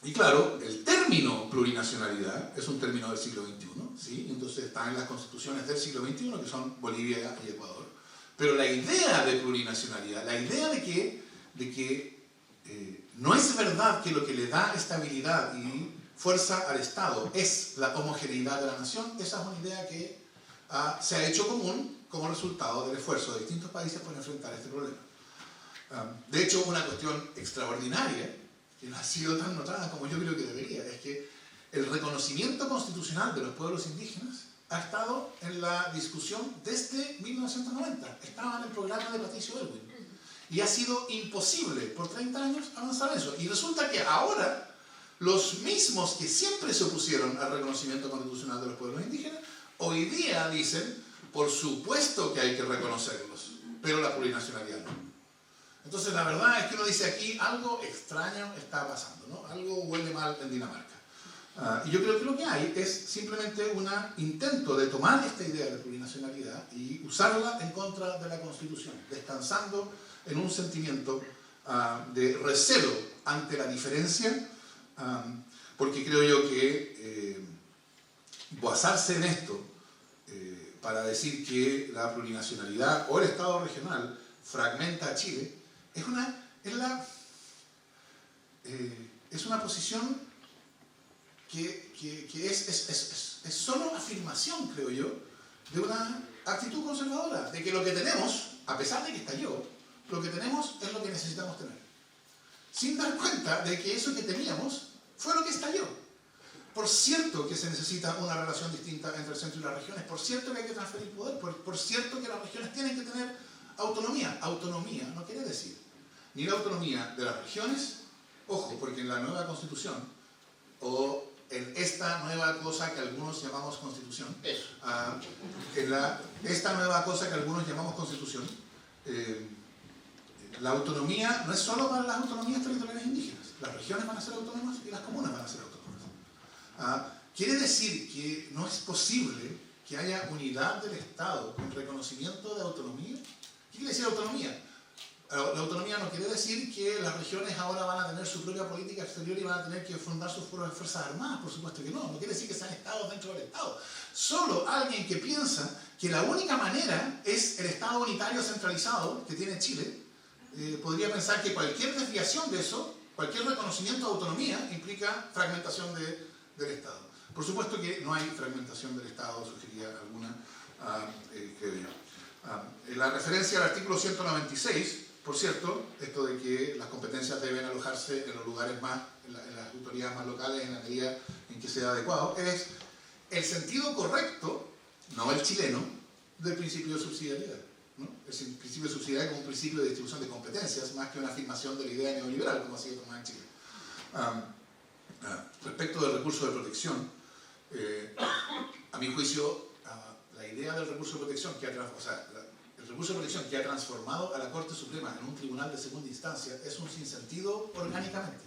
Y claro, el término plurinacionalidad es un término del siglo XXI, ¿sí? Entonces está en las constituciones del siglo XXI, que son Bolivia y Ecuador. Pero la idea de plurinacionalidad, la idea de que no es verdad que lo que le da estabilidad y fuerza al Estado es la homogeneidad de la nación, esa es una idea que se ha hecho común como resultado del esfuerzo de distintos países por enfrentar este problema. De hecho, una cuestión extraordinaria, que no ha sido tan notada como yo creo que debería, es que el reconocimiento constitucional de los pueblos indígenas ha estado en la discusión desde 1990. Estaba en el programa de Patricio Aylwin. Y ha sido imposible por 30 años avanzar en eso. Y resulta que ahora los mismos que siempre se opusieron al reconocimiento constitucional de los pueblos indígenas, hoy día dicen, por supuesto que hay que reconocerlos, pero la plurinacionalidad no. Entonces la verdad es que uno dice aquí, algo extraño está pasando, ¿no? Algo huele mal en Dinamarca. Y yo creo que lo que hay es simplemente un intento de tomar esta idea de plurinacionalidad y usarla en contra de la Constitución, descansando en un sentimiento de recelo ante la diferencia, porque creo yo que basarse en esto para decir que la plurinacionalidad o el Estado regional fragmenta a Chile es una posición que es solo afirmación, creo yo, de una actitud conservadora, de que lo que tenemos, a pesar de que estalló, lo que tenemos es lo que necesitamos tener, sin dar cuenta de que eso que teníamos fue lo que estalló. Por cierto que se necesita una relación distinta entre el centro y las regiones, por cierto que hay que transferir poder, por cierto que las regiones tienen que tener autonomía. Autonomía no quiere decir ni la autonomía de las regiones, ojo, porque en la nueva Constitución, o en esta nueva cosa que algunos llamamos Constitución, esta nueva cosa que algunos llamamos Constitución, la autonomía no es solo para las autonomías territoriales indígenas, las regiones van a ser autónomas y las comunas van a ser autónomas. Quiere decir que no es posible que haya unidad del Estado con reconocimiento de autonomía. ¿Qué quiere decir autonomía? La autonomía no quiere decir que las regiones ahora van a tener su propia política exterior y van a tener que fundar sus propias fuerzas armadas, por supuesto que no. No quiere decir que sean estados dentro del Estado. Solo alguien que piensa que la única manera es el Estado unitario centralizado que tiene Chile, podría pensar que cualquier desviación de eso, cualquier reconocimiento de autonomía, implica fragmentación del Estado. Por supuesto que no hay fragmentación del Estado, sugería alguna, creo yo. La referencia al artículo 196, por cierto, esto de que las competencias deben alojarse en los lugares más, en las autoridades más locales en la medida en que sea adecuado, es el sentido correcto, no el chileno, del principio de subsidiariedad, ¿no? El principio de subsidiariedad como un principio de distribución de competencias, más que una afirmación de la idea neoliberal, como ha sido tomada en Chile. Respecto del recurso de protección, a mi juicio, la idea del recurso de protección el recurso de protección que ha transformado a la Corte Suprema en un tribunal de segunda instancia es un sinsentido orgánicamente.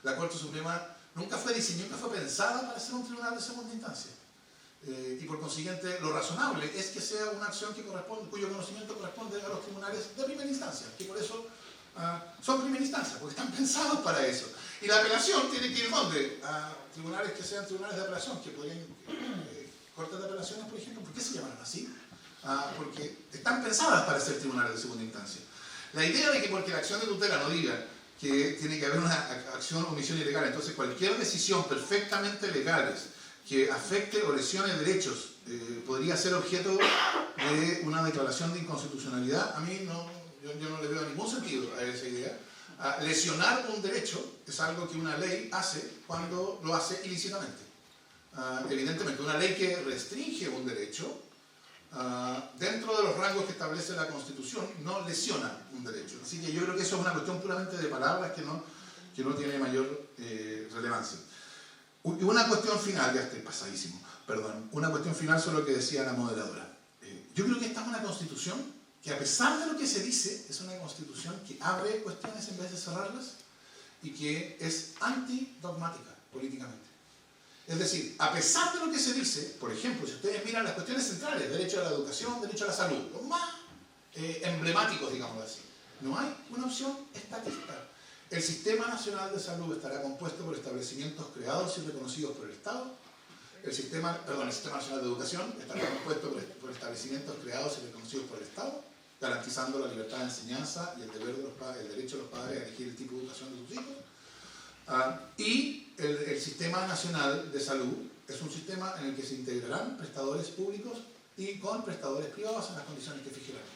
La Corte Suprema nunca fue diseñada, nunca fue pensada para ser un tribunal de segunda instancia. Y por consiguiente, lo razonable es que sea una acción cuyo conocimiento corresponde a los tribunales de primera instancia, que por eso son primera instancia, porque están pensados para eso. Y la apelación tiene que ir ¿dónde? A tribunales que sean tribunales de apelación, que podrían cortes de apelaciones, por ejemplo. ¿Por qué se llaman así? Porque están pensadas para ser tribunales de segunda instancia. La idea de que porque la acción de tutela no diga que tiene que haber una acción o omisión ilegal, entonces cualquier decisión perfectamente legales que afecte o lesione derechos podría ser objeto de una declaración de inconstitucionalidad, a mí yo no le veo ningún sentido a esa idea. Lesionar un derecho es algo que una ley hace cuando lo hace ilícitamente. Evidentemente, una ley que restringe un derecho dentro de los rangos que establece la Constitución no lesiona un derecho. Así que yo creo que eso es una cuestión puramente de palabras que no tiene mayor relevancia. Y una cuestión final, ya estoy pasadísimo, perdón, una cuestión final sobre lo que decía la moderadora. Yo creo que esta es una Constitución que, a pesar de lo que se dice, es una Constitución que abre cuestiones en vez de cerrarlas y que es antidogmática políticamente. Es decir, a pesar de lo que se dice, por ejemplo, si ustedes miran las cuestiones centrales, derecho a la educación, derecho a la salud, los más emblemáticos, digamos así, no hay una opción estatista. El Sistema Nacional de Salud estará compuesto por establecimientos creados y reconocidos por el Estado. El Sistema Nacional de Educación estará compuesto por establecimientos creados y reconocidos por el Estado, garantizando la libertad de enseñanza y el derecho de los padres a elegir el tipo de educación de sus hijos. Y el Sistema Nacional de Salud es un sistema en el que se integrarán prestadores públicos y con prestadores privados en las condiciones que fije la ley.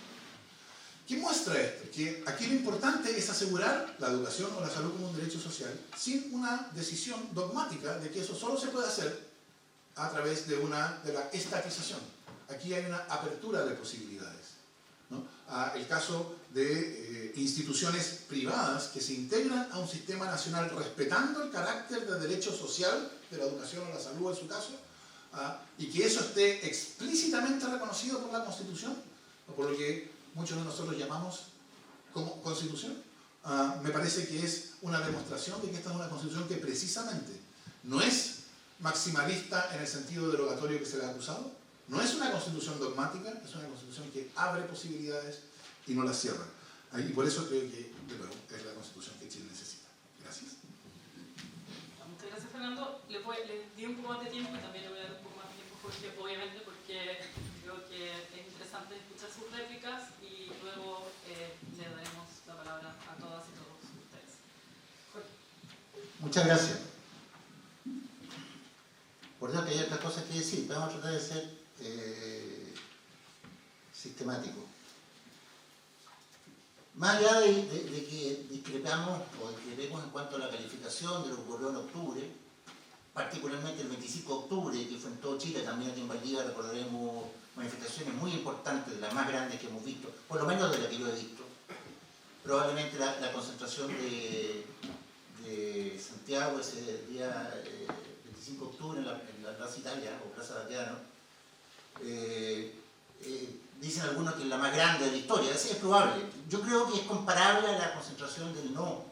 ¿Qué muestra esto? Que aquí lo importante es asegurar la educación o la salud como un derecho social sin una decisión dogmática de que eso solo se puede hacer a través de la estatización. Aquí hay una apertura de posibilidades, ¿no? El caso de instituciones privadas que se integran a un sistema nacional respetando el carácter de derecho social de la educación o la salud en su caso, y que eso esté explícitamente reconocido por la Constitución, o por lo que muchos de nosotros llamamos como Constitución, me parece que es una demostración de que esta es una Constitución que precisamente no es maximalista en el sentido derogatorio que se le ha acusado, no es una Constitución dogmática, es una Constitución que abre posibilidades y no las cierra. Y por eso creo que, de nuevo, es la Constitución que Chile necesita. Gracias. Muchas gracias, Fernando. Les di un poco más de tiempo y también le voy a dar un poco más de tiempo, Jorge, obviamente, porque creo que es interesante escuchar sus réplicas y luego le daremos la palabra a todas y todos ustedes. Jorge. Muchas gracias. Por Dios que hay otras cosas que decir, vamos a tratar de ser sistemáticos. Más allá de que discrepamos en cuanto a la calificación de lo que ocurrió en octubre, particularmente el 25 de octubre, que fue en todo Chile, también aquí en Valdivia recordaremos manifestaciones muy importantes, las más grandes que hemos visto, por lo menos de las que yo he visto. Probablemente la concentración de Santiago ese día 25 de octubre en la Plaza Italia o Plaza Baqueano, dicen algunos que es la más grande de la historia. Sí, es probable. Yo creo que es comparable a la concentración del no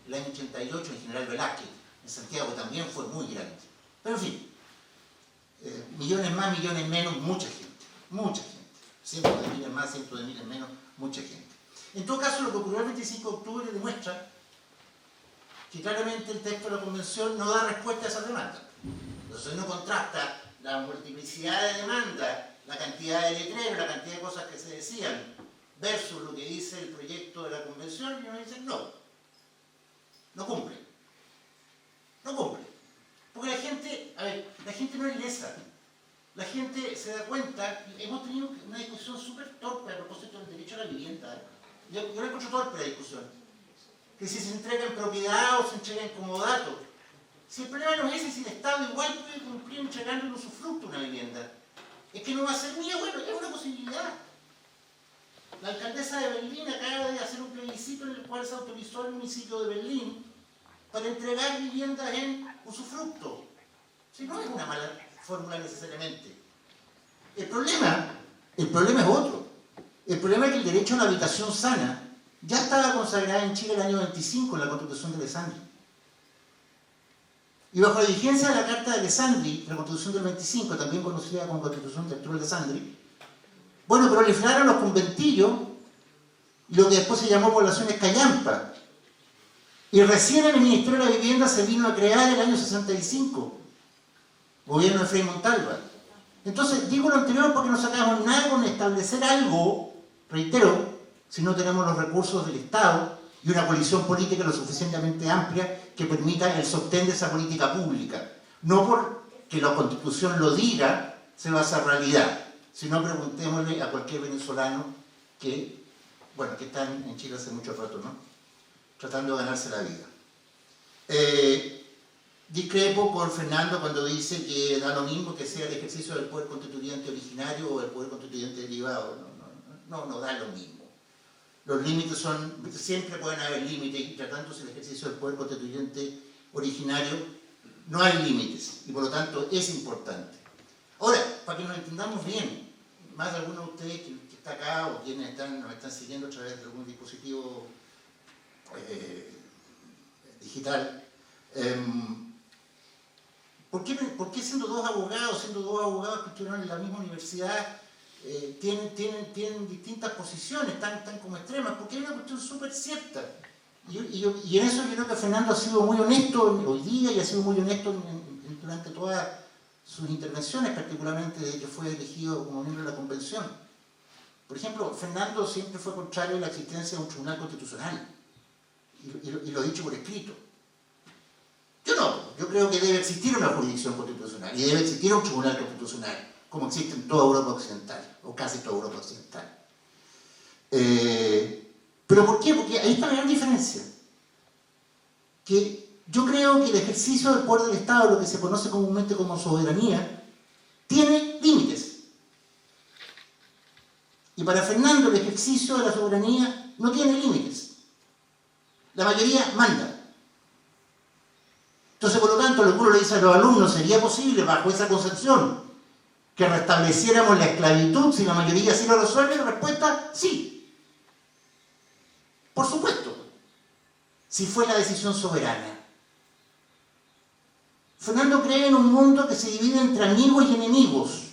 el año 88 en General Velázquez en Santiago, también fue muy grande. Pero en fin, millones más, millones menos, mucha gente, cientos de miles más, cientos de miles menos, mucha gente. En todo caso, lo que ocurrió el 25 de octubre demuestra que claramente el texto de la Convención no da respuesta a esa demanda. Entonces uno contrasta la multiplicidad de demandas, la cantidad de letreros, la cantidad de cosas que se decían, versus lo que dice el proyecto de la Convención, y uno dice no cumple. No cumple. Porque la gente, a ver, la gente no es lesa. La gente se da cuenta, hemos tenido una discusión súper torpe a propósito del derecho a la vivienda. Yo le encuentro torpe la discusión. Que si se entrega en propiedad o se entrega en comodato. Si el problema no es ese, si el Estado igual puede cumplir entregando en usufructo una vivienda. Es que no va a ser mía, bueno, es una posibilidad. La alcaldesa de Berlín acaba de hacer un plebiscito en el cual se autorizó al municipio de Berlín para entregar viviendas en usufructo. Si no es una mala fórmula necesariamente. El problema es otro. El problema es que el derecho a una habitación sana ya estaba consagrado en Chile el año 25 en la Constitución de Alessandri. Y bajo la vigencia de la Carta de Alessandri, la Constitución del 25, también conocida como Constitución de Arturo Alessandri, bueno, proliferaron los conventillos y lo que después se llamó poblaciones callampa. Y recién el Ministerio de la Vivienda se vino a crear en el año 65, gobierno de Frei Montalva. Entonces, digo lo anterior porque no sacamos nada con establecer algo, reitero, si no tenemos los recursos del Estado y una coalición política lo suficientemente amplia que permita el sostén de esa política pública. No porque la Constitución lo diga, se va a hacer realidad. Si no, preguntémosle a cualquier venezolano que están en Chile hace mucho rato, ¿no? Tratando de ganarse la vida. Discrepo con Fernando cuando dice que da lo mismo que sea el ejercicio del poder constituyente originario o el poder constituyente derivado. No da lo mismo. Los límites siempre pueden haber límites, y tratándose del ejercicio del poder constituyente originario, no hay límites, y por lo tanto es importante. Ahora, para que nos entendamos bien, más de algunos de ustedes que está acá o quienes nos están siguiendo a través de algún dispositivo digital, ¿por qué siendo dos abogados que estuvieron en la misma universidad, tienen distintas posiciones tan como extremas? Porque hay una cuestión súper cierta. Y en eso yo creo que Fernando ha sido muy honesto hoy día y ha sido muy honesto durante todas sus intervenciones, particularmente desde que fue elegido como miembro de la Convención. Por ejemplo, Fernando siempre fue contrario a la existencia de un tribunal constitucional. Y lo he dicho por escrito. Yo creo que debe existir una jurisdicción constitucional y debe existir un tribunal constitucional, como existe en toda Europa Occidental, o casi toda Europa Occidental. ¿Pero por qué? Porque ahí está la gran diferencia. Que yo creo que el ejercicio del poder del Estado, lo que se conoce comúnmente como soberanía, tiene límites. Y para Fernando el ejercicio de la soberanía no tiene límites. La mayoría manda. Entonces, por lo tanto, lo que uno le dice a los alumnos, ¿sería posible bajo esa concepción que restableciéramos la esclavitud si la mayoría sí lo resuelve? La respuesta, sí. Por supuesto, si fue la decisión soberana. Fernando cree en un mundo que se divide entre amigos y enemigos.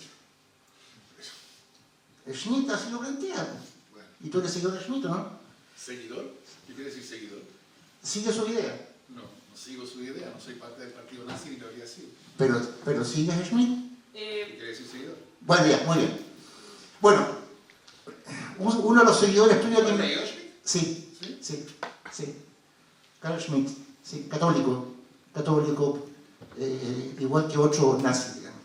Schmitt así lo plantea. Bueno. Y tú eres seguidor de Schmitt, ¿no? ¿Seguidor? ¿Qué quiere decir seguidor? Sigue su idea. No sigo su idea, no soy parte del partido nazi ni lo habría sido. Pero sigues a Schmitt. ¿Qué quiere decir seguidor? Bueno, ya, muy bien. Bueno, uno de los seguidores tuyos... ¿Lo leído Schmitt? Sí. Carl Schmitt, sí, católico, igual que otro nazi, digamos.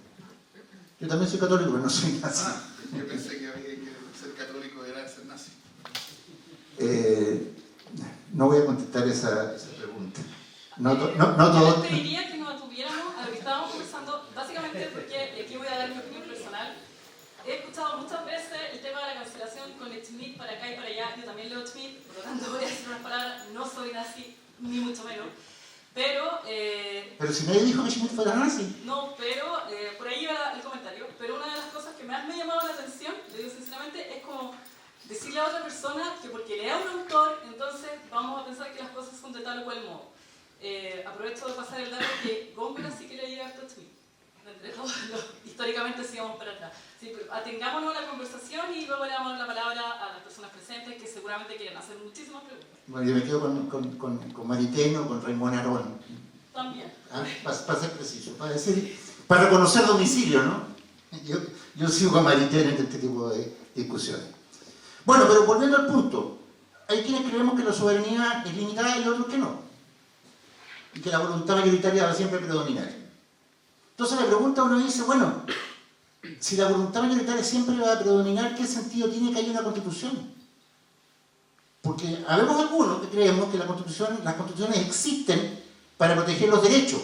Yo también soy católico, pero no soy nazi. Yo pensé que había que ser católico era ser nazi. No voy a contestar esa pregunta. Yo te diría que nos atuviéramos a lo que estábamos conversando, básicamente porque aquí voy a dar mi opinión personal. He escuchado muchas veces el tema de la cancelación con Schmitt para acá y para allá. Yo también leo Schmitt, por lo tanto voy a decir unas palabras, no soy nazi, ni mucho menos. Pero si nadie dijo que Schmitt fuera nazi. No, pero por ahí va el comentario. Pero una de las cosas que más me ha llamado la atención, le digo sinceramente, es como decirle a otra persona que porque lea a un autor, entonces vamos a pensar que las cosas son de tal o cual modo. Aprovecho de pasar el dato que Góngora sí que leía a Schmitt. entre todos, históricamente sigamos para atrás. Sí, atengámonos a la conversación y luego le damos la palabra a las personas presentes que seguramente quieren hacer muchísimas preguntas. Bueno, yo me quedo con Mariteno, con Raymond Arón. También. Para ser preciso, para reconocer domicilio, ¿no? Yo sigo con Mariteno en este tipo de discusiones. Bueno, pero volviendo al punto, hay quienes creemos que la soberanía es limitada y otros que no. Y que la voluntad mayoritaria va siempre a predominar. Entonces la pregunta uno dice, bueno, si la voluntad mayoritaria siempre va a predominar, ¿qué sentido tiene que haya una constitución? Porque habemos algunos que creemos que las constituciones existen para proteger los derechos.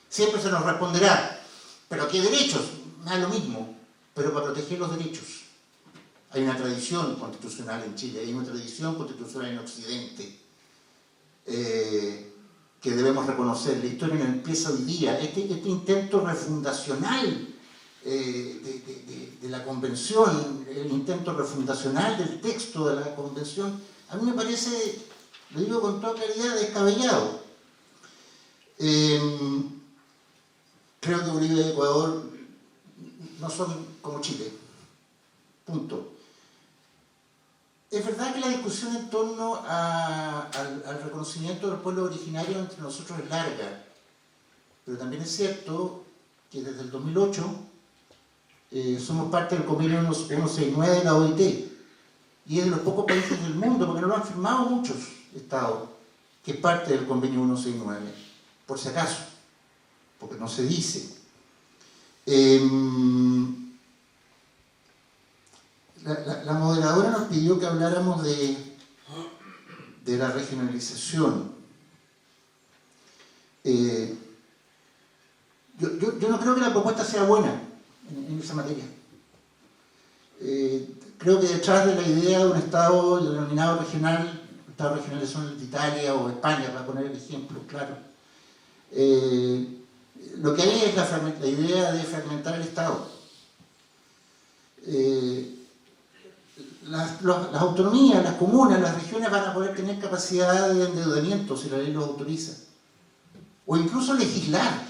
Siempre se nos responderá, ¿pero qué derechos? Da lo mismo, pero para proteger los derechos. Hay una tradición constitucional en Chile, hay una tradición constitucional en Occidente, que debemos reconocer. La historia no empieza hoy día. Este intento refundacional de la Convención, el intento refundacional del texto de la Convención, a mí me parece, lo digo con toda claridad, descabellado. Creo que Bolivia y Ecuador no son como Chile. Punto. Es verdad que la discusión en torno al reconocimiento del pueblo originario entre nosotros es larga, pero también es cierto que desde el 2008 somos parte del convenio 169 de la OIT, y es de los pocos países del mundo, porque no lo han firmado muchos estados, que es parte del convenio 169, por si acaso, porque no se dice. La moderadora nos pidió que habláramos de la regionalización. Yo no creo que la propuesta sea buena en esa materia. Creo que detrás de la idea de un Estado denominado regional, Estado regionales son de Italia o España, para poner el ejemplo, claro. Lo que hay es la idea de fragmentar el Estado. Las autonomías, las comunas, las regiones van a poder tener capacidad de endeudamiento si la ley los autoriza. O incluso legislar,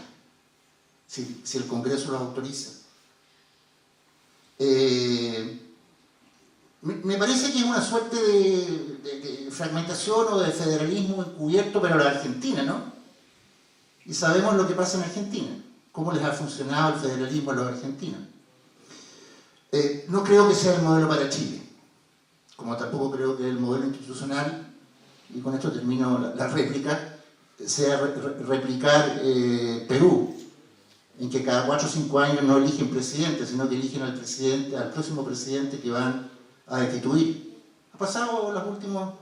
si el Congreso los autoriza. Me parece que es una suerte de fragmentación o de federalismo encubierto, pero a la Argentina, ¿no? Y sabemos lo que pasa en Argentina, cómo les ha funcionado el federalismo a los argentinos. No creo que sea el modelo para Chile, como tampoco creo que el modelo institucional, y con esto termino la réplica, sea replicar Perú, en que cada 4 o 5 años no eligen presidente, sino que eligen al próximo presidente que van a destituir. ¿Ha pasado los últimos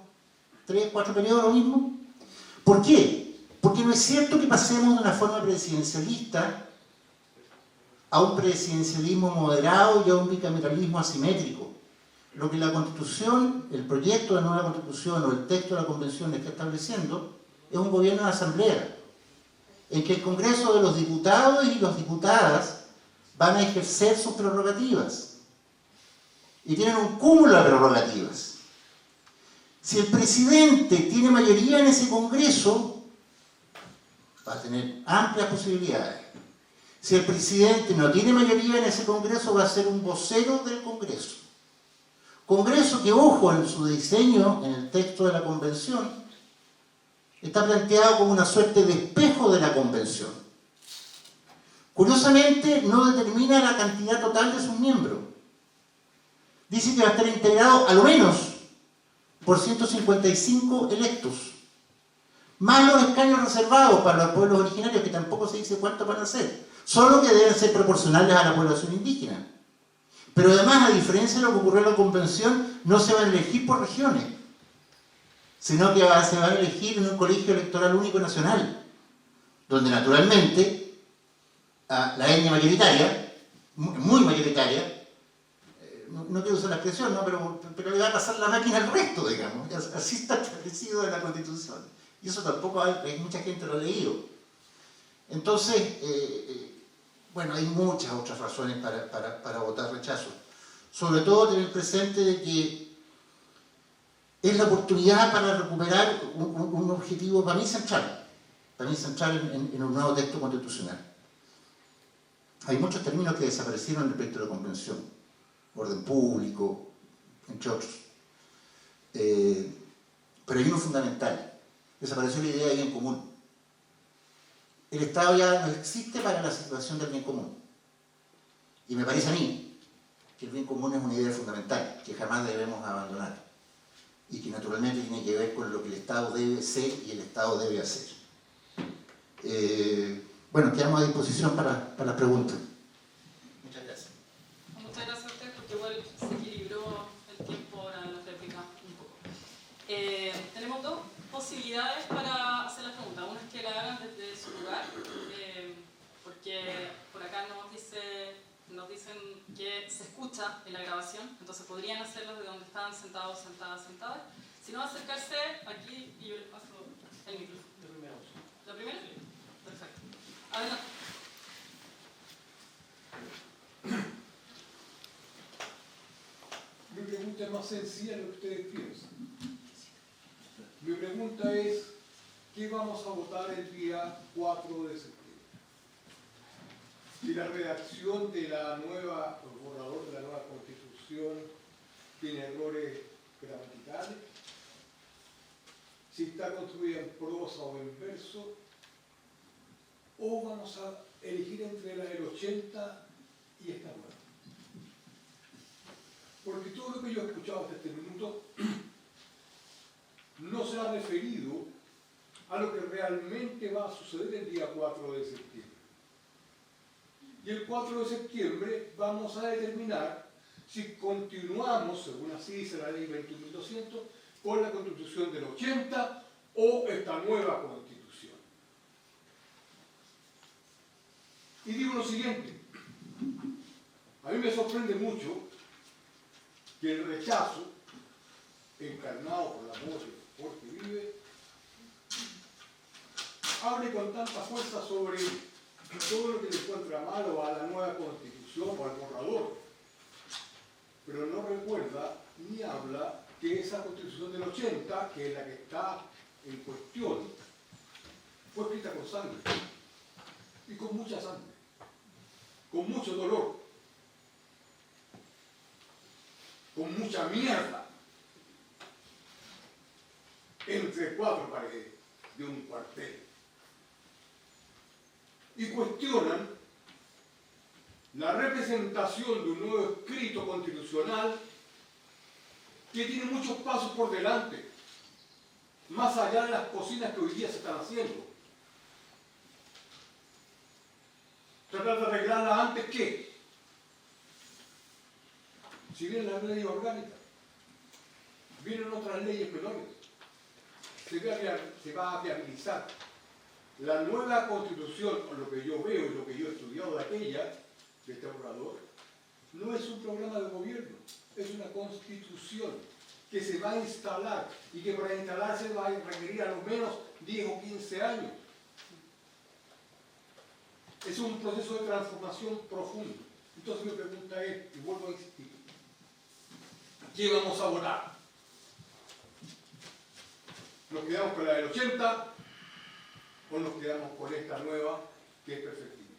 3 o 4 periodos lo mismo? ¿Por qué? Porque no es cierto que pasemos de una forma presidencialista a un presidencialismo moderado y a un bicameralismo asimétrico. Lo que la Constitución, el proyecto de nueva Constitución o el texto de la Convención está estableciendo es un gobierno de asamblea, en que el Congreso de los Diputados y las Diputadas van a ejercer sus prerrogativas. Y tienen un cúmulo de prerrogativas. Si el presidente tiene mayoría en ese Congreso, va a tener amplias posibilidades. Si el presidente no tiene mayoría en ese Congreso, va a ser un vocero del Congreso. Congreso que, ojo, en su diseño, en el texto de la Convención, está planteado como una suerte de espejo de la Convención. Curiosamente, no determina la cantidad total de sus miembros. Dice que va a estar integrado, a lo menos, por 155 electos, más los escaños reservados para los pueblos originarios, que tampoco se dice cuántos van a ser, solo que deben ser proporcionales a la población indígena. Pero además, a diferencia de lo que ocurrió en la Convención, no se van a elegir por regiones, sino que se van a elegir en un colegio electoral único nacional, donde naturalmente la etnia mayoritaria, muy mayoritaria, no quiero usar la expresión, ¿no? pero le va a pasar la máquina al resto, digamos. Así está establecido en la Constitución. Y eso tampoco mucha gente lo ha leído. Entonces, bueno, hay muchas otras razones para votar rechazo. Sobre todo tener presente de que es la oportunidad para recuperar un objetivo para mí central en un nuevo texto constitucional. Hay muchos términos que desaparecieron respecto a la convención, orden público, entre otros. Pero hay uno fundamental, desapareció la idea de bien común. El Estado ya no existe para la situación del bien común. Y me parece a mí que el bien común es una idea fundamental, que jamás debemos abandonar. Y que naturalmente tiene que ver con lo que el Estado debe ser y el Estado debe hacer. Bueno, quedamos a disposición para las preguntas. Muchas gracias. Muchas gracias a usted porque igual se equilibró el tiempo ahora en la réplica un poco. Tenemos dos posibilidades para hacer las preguntas. Una es que la hagan desde su lugar, porque por acá nos dicen que se escucha en la grabación, entonces podrían hacerlo desde donde están sentados, sentadas. Si no, acercarse aquí y yo les paso el micrófono. ¿La primera? Perfecto. Adelante. Mi pregunta es más sencilla de lo que ustedes piensan. Mi pregunta es, ¿qué vamos a votar el día 4 de septiembre? Si la redacción de el borrador de la nueva Constitución tiene errores gramaticales, si está construida en prosa o en verso, o vamos a elegir entre la del 80 y esta nueva. Porque todo lo que yo he escuchado hasta este minuto no se ha referido a lo que realmente va a suceder el día 4 de septiembre. Y el 4 de septiembre vamos a determinar si continuamos, según así dice la ley 21.200, con la Constitución del 80 o esta nueva Constitución. Y digo lo siguiente, a mí me sorprende mucho que el rechazo, encarnado por la voz de Jorge Vive, hable con tanta fuerza sobre todo lo que le encuentra malo a la nueva Constitución o al borrador, pero no recuerda ni habla que esa Constitución del 80, que es la que está en cuestión, fue escrita con sangre, y con mucha sangre, con mucho dolor, con mucha mierda, entre cuatro paredes de un cuartel. Y cuestionan la representación de un nuevo escrito constitucional que tiene muchos pasos por delante, más allá de las cocinas que hoy día se están haciendo. Tratar de arreglarla antes que, si bien la ley orgánica, vienen otras leyes menores, se va a viabilizar. La nueva Constitución, o lo que yo veo y lo que yo he estudiado de aquella, de este borrador, no es un programa de gobierno, es una Constitución que se va a instalar y que para instalarse va a requerir a lo menos 10 o 15 años. Es un proceso de transformación profundo. Entonces mi pregunta es, y vuelvo a insistir, ¿qué vamos a votar? ¿Nos quedamos con la del 80 o nos quedamos con esta nueva que es perfectible?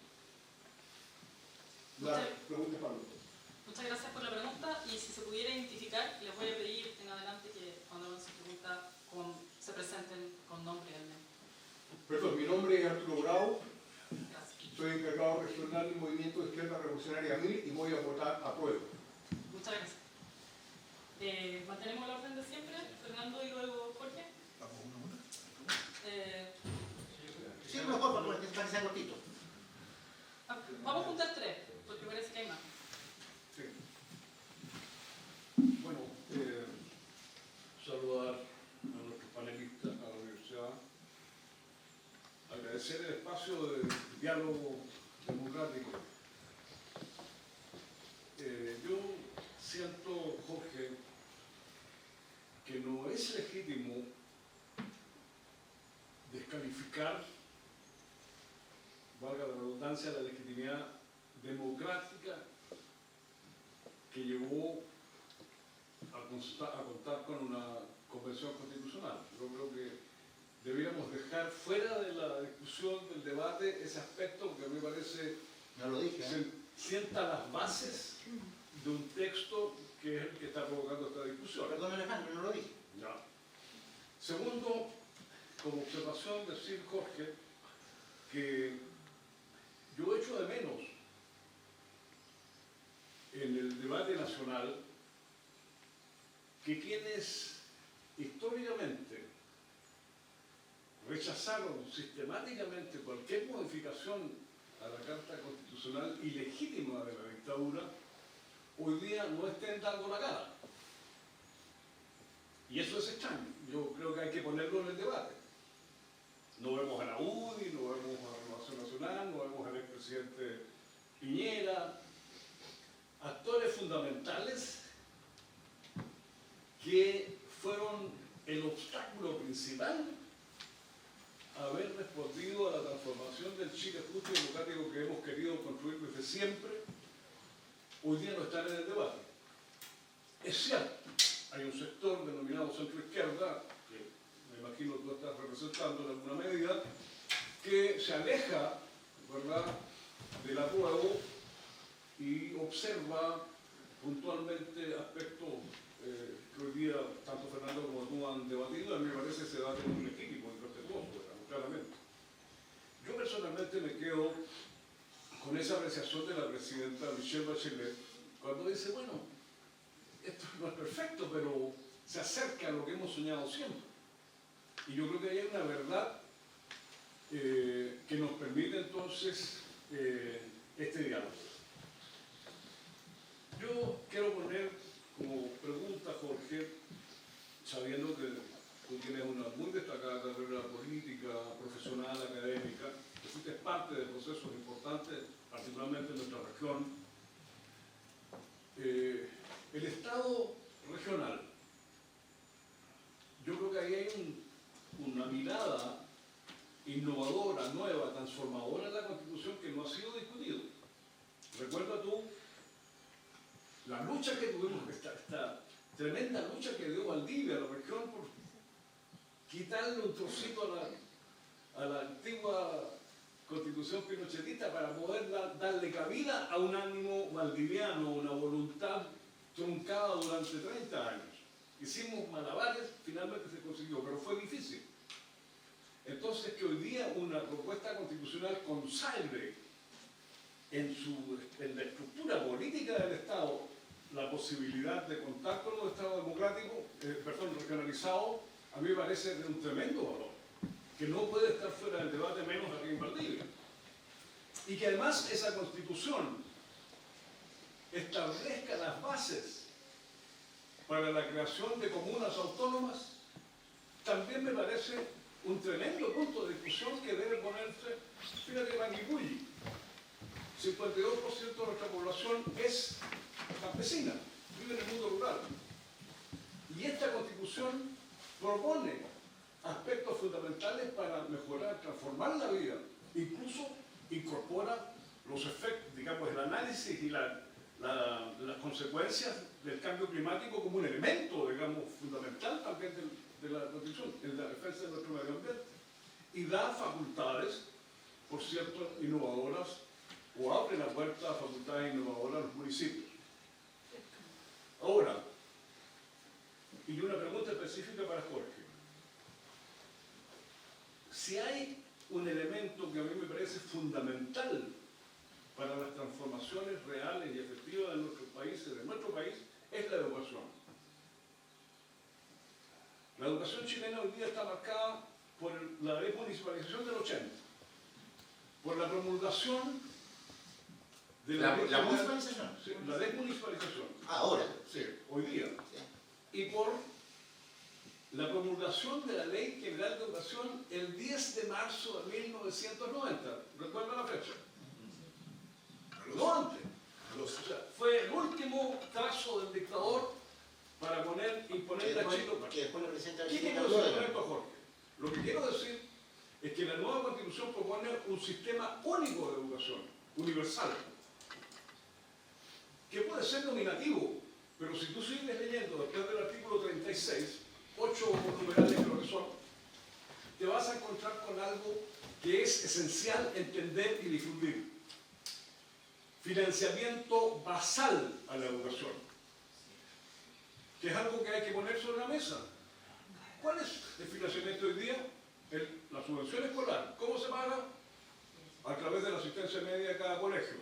La pregunta es para nosotros. Muchas gracias por la pregunta y si se pudiera identificar, les voy a pedir en adelante que cuando hagan su pregunta se presenten con nombre y alma. Perdón, mi nombre es Arturo Bravo, Gracias. soy encargado regional del Movimiento de Izquierda Revolucionaria MIR y voy a votar a prueba. Muchas gracias. Mantenemos el orden de siempre, Fernando y luego Jorge. Sí, mejor, porque para que sea cortito. Vamos a juntar tres, porque parece que hay más. Sí. Bueno, saludar a nuestros panelistas, a la universidad, agradecer el espacio de diálogo democrático. Yo siento, Jorge, que no es legítimo descalificar, valga la redundancia, la legitimidad democrática que llevó a contar con una convención constitucional. Yo creo que debiéramos dejar fuera de la discusión, del debate, ese aspecto que a mí me parece No lo dije, ¿eh? sienta las bases de un texto que es el que está provocando esta discusión. Perdón, Alejandro, no lo dije. Ya. Segundo, como observación, decir, Jorge, que yo echo de menos en el debate nacional que quienes históricamente rechazaron sistemáticamente cualquier modificación a la Carta Constitucional ilegítima de la dictadura, hoy día no estén dando la cara. Y eso es extraño. Yo creo que hay que ponerlo en el debate. No vemos a la UDI, no vemos a la Renovación Nacional, no vemos al expresidente Piñera, actores fundamentales que fueron el obstáculo principal a haber respondido a la transformación del Chile justo y democrático que hemos querido construir desde siempre. Hoy día no están en el debate. Es cierto, hay un sector denominado centro-izquierda, que me imagino tú estás representando en alguna medida, que se aleja, ¿verdad?, del apruebo y observa puntualmente aspectos que hoy día tanto Fernando como tú han debatido. A mí me parece ese debate muy legítimo y respetuoso, claramente. Yo personalmente me quedo con esa apreciación de la presidenta Michelle Bachelet cuando dice, bueno, esto no es perfecto, pero se acerca a lo que hemos soñado siempre. Y yo creo que ahí hay una verdad que nos permite entonces este diálogo. Yo quiero poner como pregunta, Jorge, sabiendo que tú tienes una muy destacada carrera política, profesional, académica, que fuiste parte de procesos importantes, particularmente en nuestra región. El Estado regional, yo creo que ahí hay una mirada innovadora, nueva, transformadora en la Constitución que no ha sido discutido. Recuerda tú la lucha que tuvimos, esta tremenda lucha que dio Valdivia a la región por quitarle un trocito a la antigua Constitución pinochetista para poder darle cabida a un ánimo valdiviano, una voluntad truncada durante 30 años. Hicimos malabares, finalmente se consiguió, pero fue difícil. Entonces, que hoy día una propuesta constitucional consagre en la estructura política del Estado la posibilidad de contar con los Estados democráticos, regionalizados, a mí me parece de un tremendo valor, que no puede estar fuera del debate, menos aquí en Valdivia. Y que además esa Constitución establezca las bases para la creación de comunas autónomas, también me parece un tremendo punto de discusión que debe ponerse. Fíjate que Panguipulli, 52% de nuestra población es campesina, vive en el mundo rural. Y esta Constitución propone aspectos fundamentales para mejorar, transformar la vida. Incluso incorpora los efectos, digamos, el análisis y las consecuencias del cambio climático como un elemento, digamos, fundamental también de la Constitución, en la defensa de nuestro medio ambiente. Y da facultades, por cierto, innovadoras, o abre la puerta a facultades innovadoras a los municipios. Ahora, y una pregunta específica para Jorge. Si hay un elemento que a mí me parece fundamental para las transformaciones reales y efectivas de nuestros países, de nuestro país, es la educación. La educación chilena hoy día está marcada por la desmunicipalización del 80, por la promulgación de ¿La municipalización? Sí, la desmunicipalización. Ahora. Sí, hoy día. Sí. Y por la promulgación de la Ley General de Educación el 10 de marzo de 1990. ¿Recuerda la fecha? No antes. O sea, fue el último trazo del dictador para imponer la Chile. Que después lo presenta el ¿Qué quiero decir con esto, Jorge? Lo que quiero decir es que la nueva Constitución propone un sistema único de educación, universal, que puede ser nominativo, pero si tú sigues leyendo después del artículo 36, 8 numerales creo que son, te vas a encontrar con algo que es esencial entender y difundir. financiamiento basal a la educación, que es algo que hay que poner sobre la mesa. ¿Cuál es el financiamiento hoy día? La subvención escolar. ¿Cómo se paga? A través de la asistencia media de cada colegio.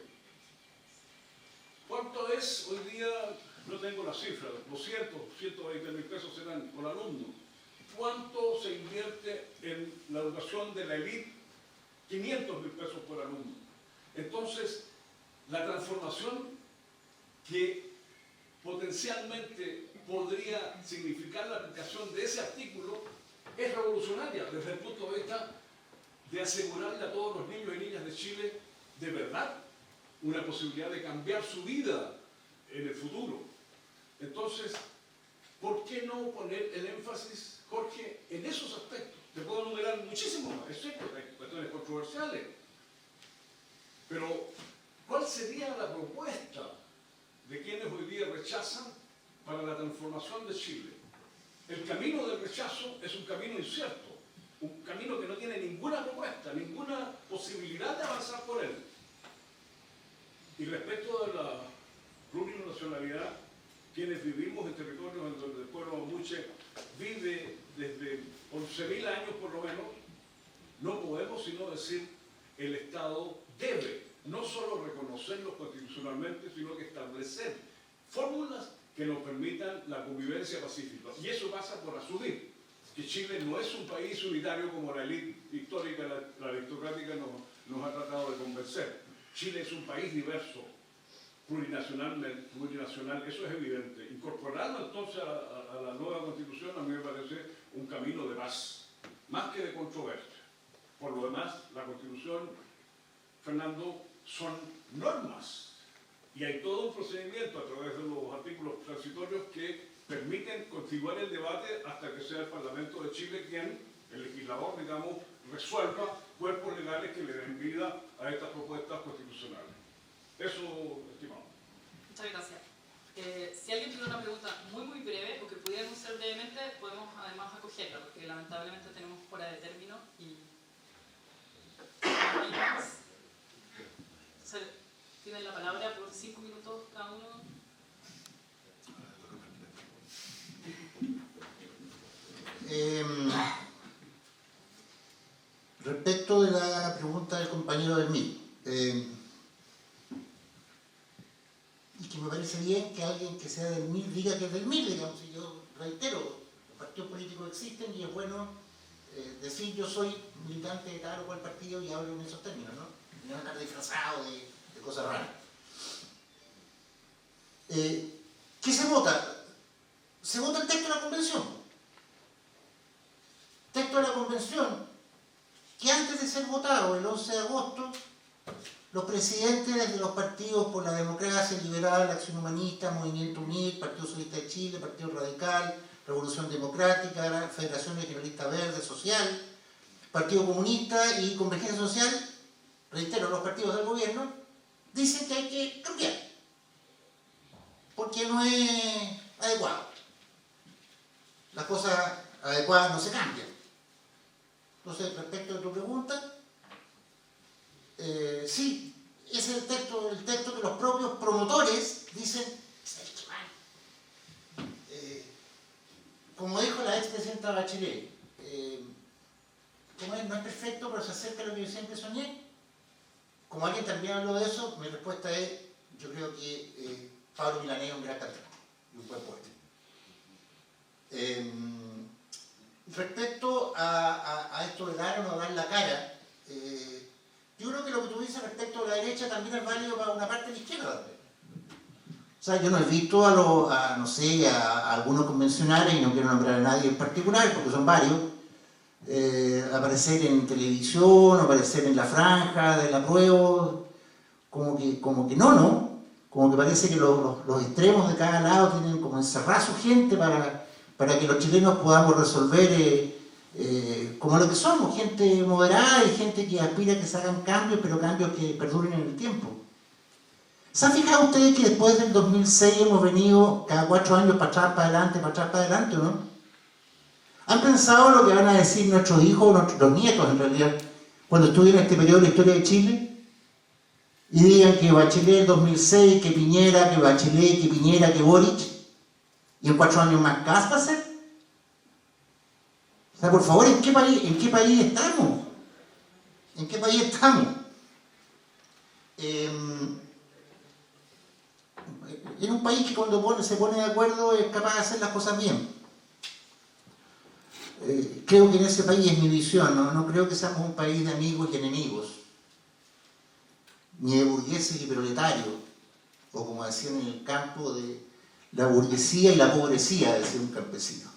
¿Cuánto es hoy día? No tengo la cifra, 200, 120 mil pesos serán por alumno. ¿Cuánto se invierte en la educación de la élite? 500 mil pesos por alumno. Entonces, la transformación que potencialmente podría significar la aplicación de ese artículo es revolucionaria desde el punto de vista de asegurarle a todos los niños y niñas de Chile de verdad una posibilidad de cambiar su vida en el futuro. Entonces, ¿por qué no poner el énfasis, Jorge, en esos aspectos? Te puedo enumerar muchísimos más, es cierto, hay cuestiones controversiales. Pero, ¿cuál sería la propuesta de quienes hoy día rechazan para la transformación de Chile? El camino del rechazo es un camino incierto, un camino que no tiene ninguna propuesta, ninguna posibilidad de avanzar por él. Y respecto de la plurinacionalidad, quienes vivimos en territorios en donde el pueblo mapuche vive desde 11.000 años por lo menos, no podemos sino decir el Estado debe no solo reconocerlos constitucionalmente, sino que establecer fórmulas que nos permitan la convivencia pacífica. Y eso pasa por asumir que Chile no es un país unitario como la élite histórica, la aristocrática nos ha tratado de convencer. Chile es un país diverso, plurinacional, eso es evidente. Incorporarlo entonces a la nueva Constitución a mí me parece un camino de paz, más que de controversia. Por lo demás, la Constitución, Fernando, son normas y hay todo un procedimiento a través de los artículos transitorios que permiten continuar el debate hasta que sea el Parlamento de Chile quien, el legislador, digamos, resuelva cuerpos legales que le den vida a estas propuestas constitucionales. Eso, estimado. Muchas gracias. Si alguien tiene una pregunta muy breve o que pudiéramos ser brevemente, podemos además acogerla, porque lamentablemente tenemos fuera de término y no hay más. Entonces, tienen la palabra por 5 minutos cada uno. Respecto de la pregunta del compañero del MIR, y que me parece bien que alguien que sea del MIR diga que es del MIR, digamos, y yo reitero, los partidos políticos existen y es bueno decir yo soy militante de tal o cual partido y hablo en esos términos, ¿no? Y no andar disfrazado de cosas raras. ¿Qué se vota? Se vota el texto de la convención. Texto de la convención que antes de ser votado el 11 de agosto, los presidentes de los partidos por la democracia liberal, Acción Humanista, Movimiento UNIR, Partido Socialista de Chile, Partido Radical, Revolución Democrática, Federación Regionalista Verde, Social, Partido Comunista y Convergencia Social, reitero, los partidos del gobierno, dicen que hay que cambiar, porque no es adecuado. Las cosas adecuadas no se cambian. Entonces, respecto a tu pregunta, sí, ese es el texto que los propios promotores dicen, como dijo la expresidenta Bachelet, como no es perfecto, pero se acerca a lo que yo siempre soñé. Como alguien también habló de eso, mi respuesta es, yo creo que Pablo Milanés es un gran cantante y un buen poeta. Respecto a esto de dar o no dar la cara, yo creo que lo que tú dices respecto a la derecha también es válido para una parte de la izquierda. O sea, yo no he visto a algunos convencionales, y no quiero nombrar a nadie en particular, porque son varios, aparecer en televisión, aparecer en la franja del apruebo, como que no, como que parece que los extremos de cada lado tienen como encerrar a su gente para que los chilenos podamos resolver como lo que somos, gente moderada y gente que aspira a que se hagan cambios, pero cambios que perduren en el tiempo. ¿Se han fijado ustedes que después del 2006 hemos venido cada 4 años para atrás, para adelante, o no? ¿Han pensado lo que van a decir nuestros hijos, nuestros nietos en realidad, cuando estudien este periodo de la historia de Chile? y digan que Bachelet 2006, que Piñera, que Bachelet, que Piñera, que Boric, y en 4 años más, ¿qué vas a hacer? O sea, por favor, ¿en qué país estamos? ¿En qué país estamos? En un país que cuando se pone de acuerdo es capaz de hacer las cosas bien. Creo que en ese país es mi visión, no creo que seamos un país de amigos y enemigos, ni de burgueses y proletarios, o como decían en el campo, de la burguesía y la pobrecía, decía un campesino,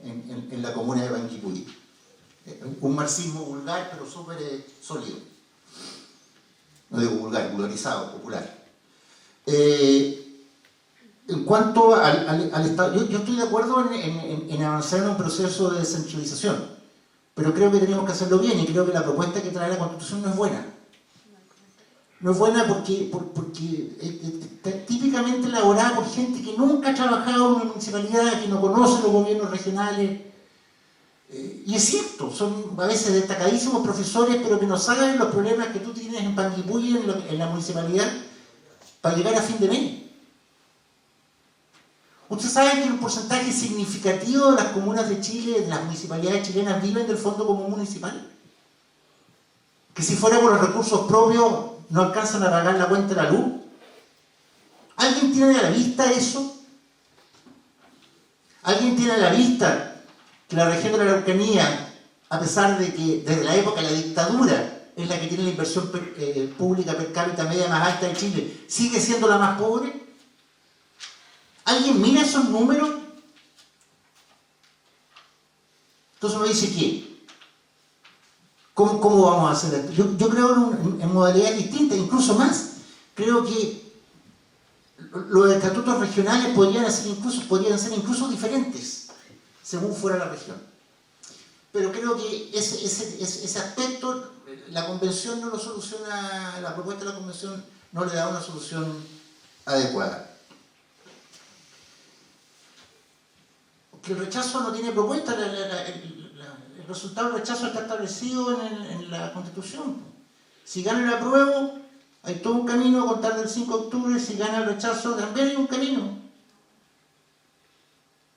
en la comuna de Panguipulli. Un marxismo vulgar, pero súper sólido. No digo vulgar, vulgarizado, popular. En cuanto al Estado, yo estoy de acuerdo en avanzar en un proceso de descentralización, pero creo que tenemos que hacerlo bien, y creo que la propuesta que trae la Constitución no es buena. No es buena porque está típicamente elaborada por gente que nunca ha trabajado en una municipalidad, que no conoce los gobiernos regionales. Y es cierto, son a veces destacadísimos profesores, pero que no saben los problemas que tú tienes en Panguipulli, en la municipalidad, para llegar a fin de mes. Usted sabe que un porcentaje significativo de las comunas de Chile, de las municipalidades chilenas, viven del Fondo Común Municipal. Que si fuera por los recursos propios no alcanzan a pagar la cuenta de la luz. ¿Alguien tiene a la vista eso? ¿Alguien tiene a la vista que la región de la Araucanía, a pesar de que desde la época de la dictadura es la que tiene la inversión pública per cápita media más alta de Chile, sigue siendo la más pobre? ¿Alguien mira esos números? Entonces uno dice, ¿qué? ¿Cómo vamos a hacer esto? Yo creo en modalidades distintas, incluso más. Creo que los estatutos regionales podrían ser incluso diferentes, según fuera la región. Pero creo que ese aspecto, la convención no lo soluciona, la propuesta de la convención no le da una solución adecuada. Que el rechazo no tiene propuesta, el resultado del rechazo está establecido en la Constitución. Si gana el apruebo, hay todo un camino a contar del 5 de octubre, si gana el rechazo, también hay un camino.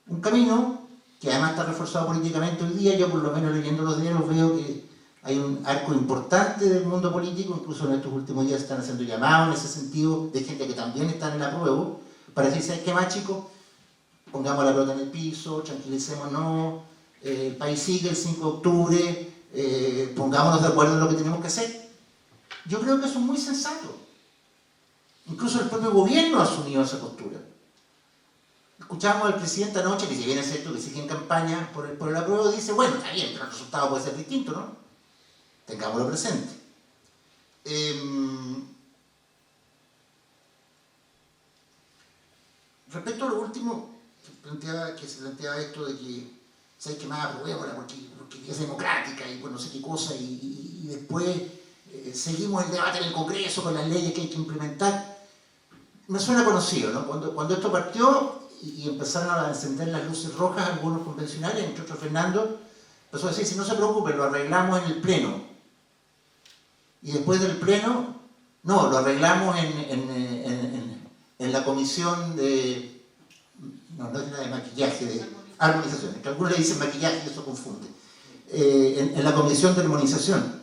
Un camino que además está reforzado políticamente hoy día. Yo, por lo menos leyendo los diarios, veo que hay un arco importante del mundo político, incluso en estos últimos días están haciendo llamados en ese sentido, de gente que también está en el apruebo, para decir, ¿sabes qué más, chicos? Pongamos la pelota en el piso, tranquilicémonos, el país sigue el 5 de octubre, pongámonos de acuerdo en lo que tenemos que hacer. Yo creo que eso es muy sensato. Incluso el propio gobierno ha asumido esa postura. Escuchamos al presidente anoche, que si bien es cierto que sigue en campaña por el apruebo, dice, bueno, está bien, pero el resultado puede ser distinto, ¿no? Tengámoslo presente. Respecto a lo último, que se planteaba esto de que ¿sabes qué más? Aprobémosla porque es democrática y pues no sé qué cosa, y después seguimos el debate en el Congreso con las leyes que hay que implementar. Me suena conocido, ¿no? Cuando esto partió y empezaron a encender las luces rojas algunos convencionales, entre otros Fernando, empezó a decir, si no se preocupen, lo arreglamos en el Pleno. Y después del Pleno, no, lo arreglamos en la comisión de... No es la de maquillaje, de armonización. Que algunos le dicen maquillaje y eso confunde. En la comisión de armonización.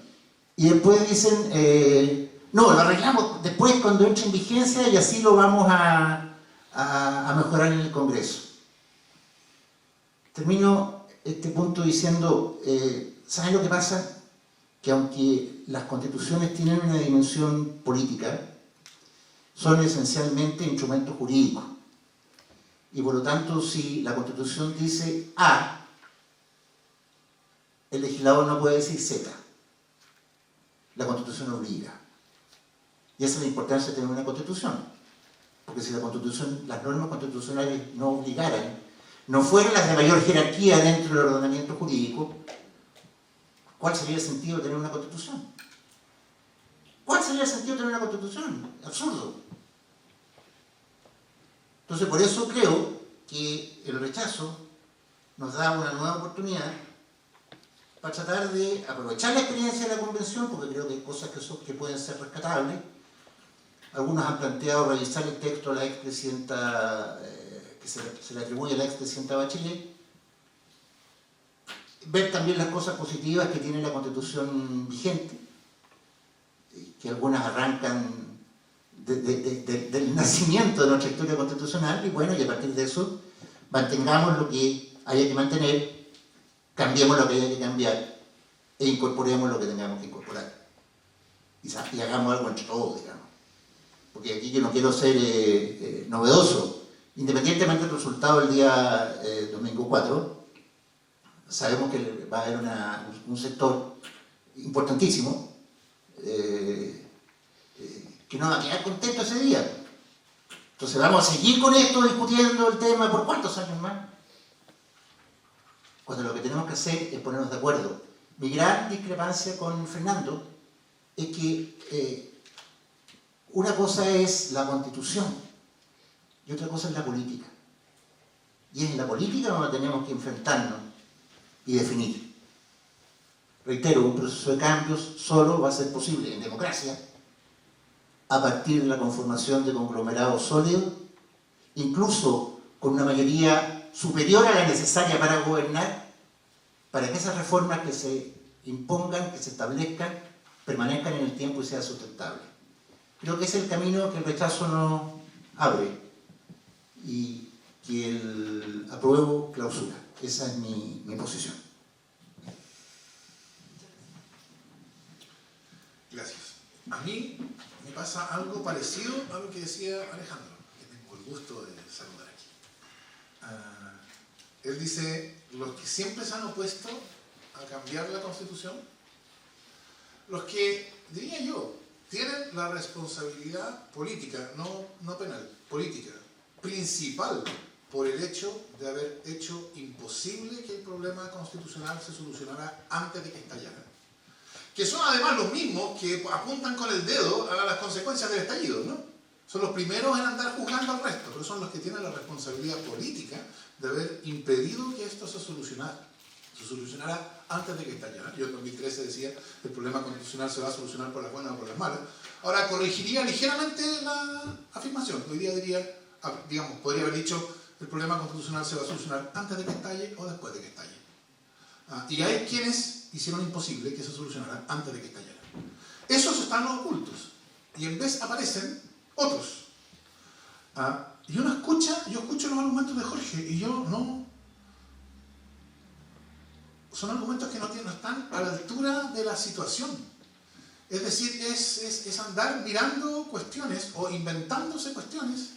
Y después dicen, no, lo arreglamos después cuando entre en vigencia y así lo vamos a mejorar en el Congreso. Termino este punto diciendo, ¿saben lo que pasa? Que aunque las constituciones tienen una dimensión política, son esencialmente instrumentos jurídicos. Y por lo tanto, si la Constitución dice A, el legislador no puede decir Z. La Constitución obliga. Y esa es la importancia de tener una Constitución. Porque si la Constitución, las normas constitucionales no obligaran, no fueran las de mayor jerarquía dentro del ordenamiento jurídico, ¿cuál sería el sentido de tener una Constitución? ¿Cuál sería el sentido de tener una Constitución? Absurdo. Entonces, por eso creo que el rechazo nos da una nueva oportunidad para tratar de aprovechar la experiencia de la Convención, porque creo que hay cosas que pueden ser rescatables, Algunos han planteado revisar el texto a la expresidenta, que se le atribuye a la expresidenta Bachelet, ver también las cosas positivas que tiene la Constitución vigente, que algunas arrancan del nacimiento de nuestra historia constitucional, y bueno, y a partir de eso mantengamos lo que haya que mantener, cambiemos lo que haya que cambiar e incorporemos lo que tengamos que incorporar. Y hagamos algo entre todos, digamos. Porque aquí yo no quiero ser novedoso. Independientemente del resultado del día domingo 4, sabemos que va a haber un sector importantísimo que no va a quedar contento ese día. Entonces vamos a seguir con esto, discutiendo el tema, ¿por cuántos años más? Cuando lo que tenemos que hacer es ponernos de acuerdo. Mi gran discrepancia con Fernando es que una cosa es la Constitución y otra cosa es la política. Y es en la política donde tenemos que enfrentarnos y definir. Reitero, un proceso de cambios solo va a ser posible en democracia a partir de la conformación de conglomerados sólidos, incluso con una mayoría superior a la necesaria para gobernar, para que esas reformas que se impongan, que se establezcan, permanezcan en el tiempo y sean sustentables. Creo que ese es el camino que el rechazo nos abre y que el apruebo clausura. Esa es mi posición. Gracias. A mí me pasa algo parecido a lo que decía Alejandro, que tengo el gusto de saludar aquí. Él dice, los que siempre se han opuesto a cambiar la Constitución, los que, diría yo, tienen la responsabilidad política, no penal, política, principal por el hecho de haber hecho imposible que el problema constitucional se solucionara antes de que estallara. Que son además los mismos que apuntan con el dedo a las consecuencias del estallido, ¿no? Son los primeros en andar juzgando al resto, pero son los que tienen la responsabilidad política de haber impedido que esto se solucionara antes de que estallara. Yo en 2013 decía que el problema constitucional se va a solucionar por las buenas o por las malas. Ahora corregiría ligeramente la afirmación. Hoy día diría, digamos, podría haber dicho el problema constitucional se va a solucionar antes de que estalle o después de que estalle. Y hay quienes hicieron imposible que se solucionara antes de que estallara. Esos están los ocultos. Y en vez aparecen otros. Y yo escucho los argumentos de Jorge y yo no... Son argumentos que no están a la altura de la situación. Es decir, es andar mirando cuestiones o inventándose cuestiones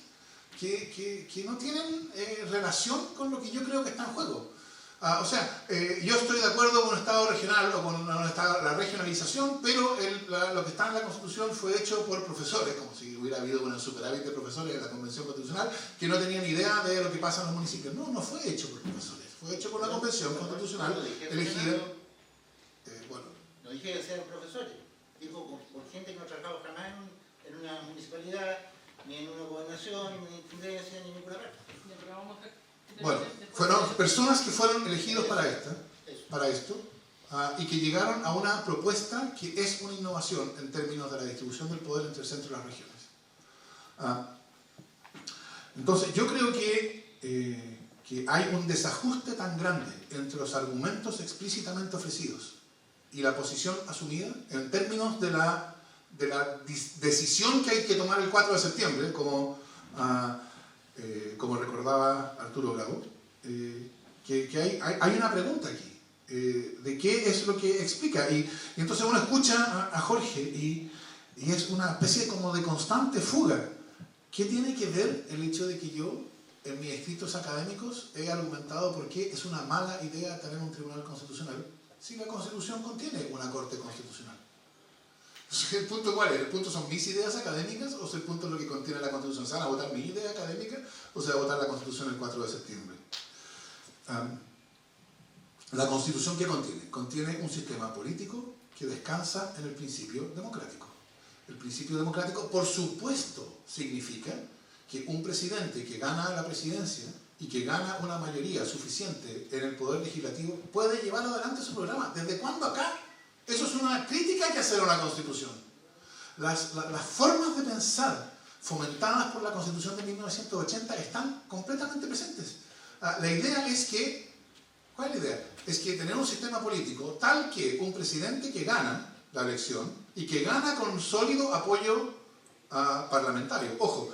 que no tienen relación con lo que yo creo que está en juego. Yo estoy de acuerdo con un Estado regional o con la regionalización, pero lo que está en la Constitución fue hecho por profesores, como si hubiera habido un superávit de profesores en la Convención Constitucional que no tenían idea de lo que pasa en los municipios. No fue hecho por profesores, fue hecho por la Convención Constitucional elegida. No dije que sean profesores, digo por gente que no ha trabajado jamás en una municipalidad, ni en una gobernación, ni en intendencia, ni en ninguna parte. Bueno, fueron personas que fueron elegidos para esto, y que llegaron a una propuesta que es una innovación en términos de la distribución del poder entre el centro y las regiones. Entonces, yo creo que hay un desajuste tan grande entre los argumentos explícitamente ofrecidos y la posición asumida en términos de la decisión que hay que tomar el 4 de septiembre, como recordaba Arturo Bravo, que hay una pregunta aquí, de qué es lo que explica. Y entonces uno escucha a Jorge y es una especie como de constante fuga. ¿Qué tiene que ver el hecho de que yo, en mis escritos académicos, he argumentado por qué es una mala idea tener un tribunal constitucional si la Constitución contiene una Corte Constitucional? ¿El punto cuál es? ¿El punto son mis ideas académicas o es el punto lo que contiene la Constitución? ¿Se van a votar mi idea académica o se va a votar la Constitución el 4 de septiembre? ¿La Constitución qué contiene? Contiene un sistema político que descansa en el principio democrático. El principio democrático, por supuesto, significa que un presidente que gana la presidencia y que gana una mayoría suficiente en el poder legislativo puede llevar adelante su programa. ¿Desde cuándo acá? Eso es una crítica que hacer a la Constitución. las formas de pensar fomentadas por la Constitución de 1980 están completamente presentes. La idea es que, ¿cuál es la idea? Es que tener un sistema político tal que un presidente que gana la elección y que gana con un sólido apoyo parlamentario, ojo,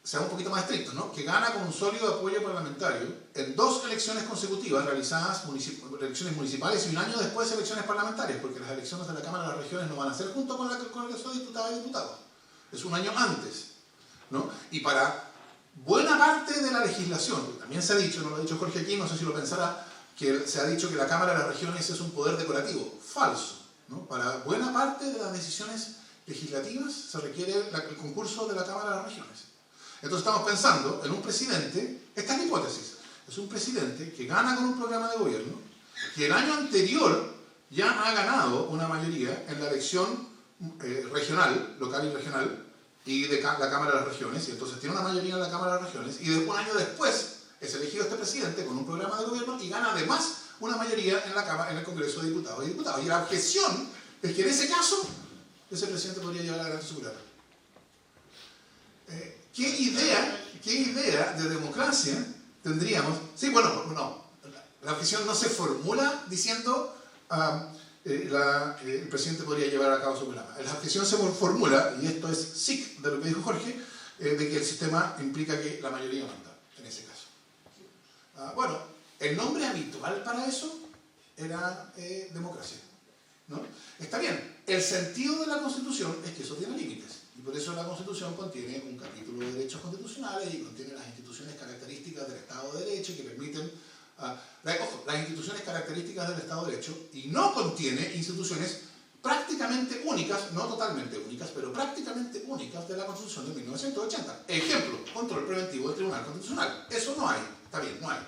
sea un poquito más estricto, ¿no? Que gana con un sólido apoyo parlamentario en 2 elecciones consecutivas realizadas, elecciones municipales y un año después elecciones parlamentarias, porque las elecciones de la Cámara de las Regiones no van a ser junto con el Congreso de Diputadas y Diputados, es un año antes, ¿no? Y para buena parte de la legislación, también se ha dicho, no lo ha dicho Jorge aquí, no sé si lo pensará, que se ha dicho que la Cámara de las Regiones es un poder decorativo, falso, ¿no? Para buena parte de las decisiones legislativas se requiere el concurso de la Cámara de las Regiones. Entonces estamos pensando en un presidente, esta es la hipótesis, es un presidente que gana con un programa de gobierno, que el año anterior ya ha ganado una mayoría en la elección regional, local y regional, y de la Cámara de las Regiones, y entonces tiene una mayoría en la Cámara de las Regiones, y un año después es elegido este presidente con un programa de gobierno y gana además una mayoría en el Congreso de Diputados y Diputadas. Y la objeción es que en ese caso, ese presidente podría llevar adelante su programa. ¿Qué idea de democracia tendríamos? Sí, bueno, no. La objeción no se formula diciendo el presidente podría llevar a cabo su programa. La objeción se formula, y esto es sic de lo que dijo Jorge, de que el sistema implica que la mayoría manda, en ese caso. Bueno, el nombre habitual para eso era democracia, ¿no? Está bien, el sentido de la Constitución es que eso tiene límites. Y por eso la Constitución contiene un capítulo de derechos constitucionales y contiene las instituciones características del Estado de Derecho que permiten... las instituciones características del Estado de Derecho, y no contiene instituciones prácticamente únicas, no totalmente únicas, pero prácticamente únicas de la Constitución de 1980. Ejemplo, control preventivo del Tribunal Constitucional. Eso no hay, está bien, no hay.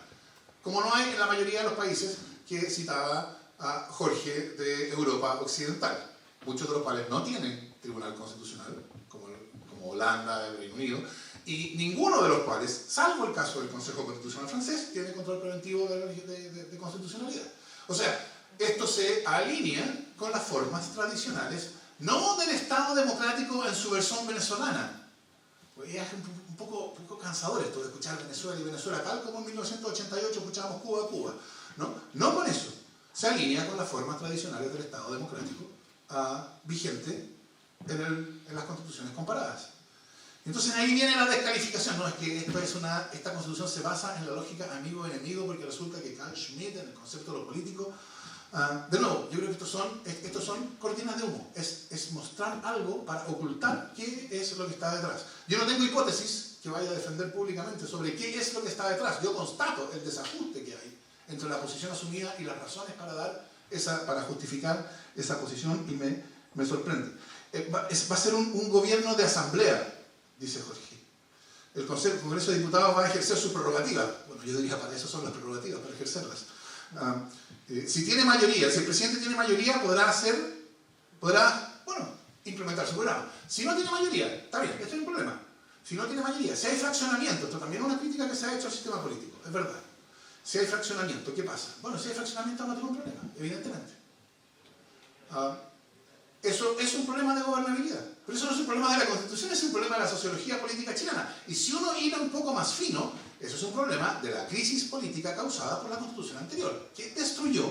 Como no hay en la mayoría de los países que citaba a Jorge de Europa Occidental, muchos de los cuales no tienen Tribunal Constitucional, como Holanda, el Reino Unido, y ninguno de los cuales, salvo el caso del Consejo Constitucional francés, tiene control preventivo de constitucionalidad. O sea, esto se alinea con las formas tradicionales, no del Estado democrático en su versión venezolana. Pues es un poco cansador esto de escuchar Venezuela y Venezuela, tal como en 1988 escuchábamos Cuba, Cuba. No con eso. Se alinea con las formas tradicionales del Estado democrático vigente en las constituciones comparadas. Entonces ahí viene la descalificación. No, es que esta constitución se basa en la lógica amigo-enemigo, porque resulta que Carl Schmitt, en el concepto de lo político, de nuevo, yo creo que estos son cortinas de humo. Es mostrar algo para ocultar qué es lo que está detrás. Yo no tengo hipótesis que vaya a defender públicamente sobre qué es lo que está detrás. Yo constato el desajuste que hay entre la posición asumida y las razones para justificar esa posición, y me sorprende. Va a ser un gobierno de asamblea, dice Jorge. El Congreso de Diputados va a ejercer su prerrogativa. Bueno, yo diría, para eso son las prerrogativas, para ejercerlas. Si tiene mayoría, si el presidente tiene mayoría, podrá implementar su programa. Si no tiene mayoría, está bien, este es un problema. Si no tiene mayoría, si hay fraccionamiento, esto también es una crítica que se ha hecho al sistema político, es verdad. Si hay fraccionamiento, ¿qué pasa? Bueno, si hay fraccionamiento no tiene un problema, evidentemente. Eso es un problema de gobernabilidad. Pero eso no es un problema de la Constitución, es un problema de la sociología política chilena. Y si uno hila un poco más fino, eso es un problema de la crisis política causada por la Constitución anterior, que destruyó.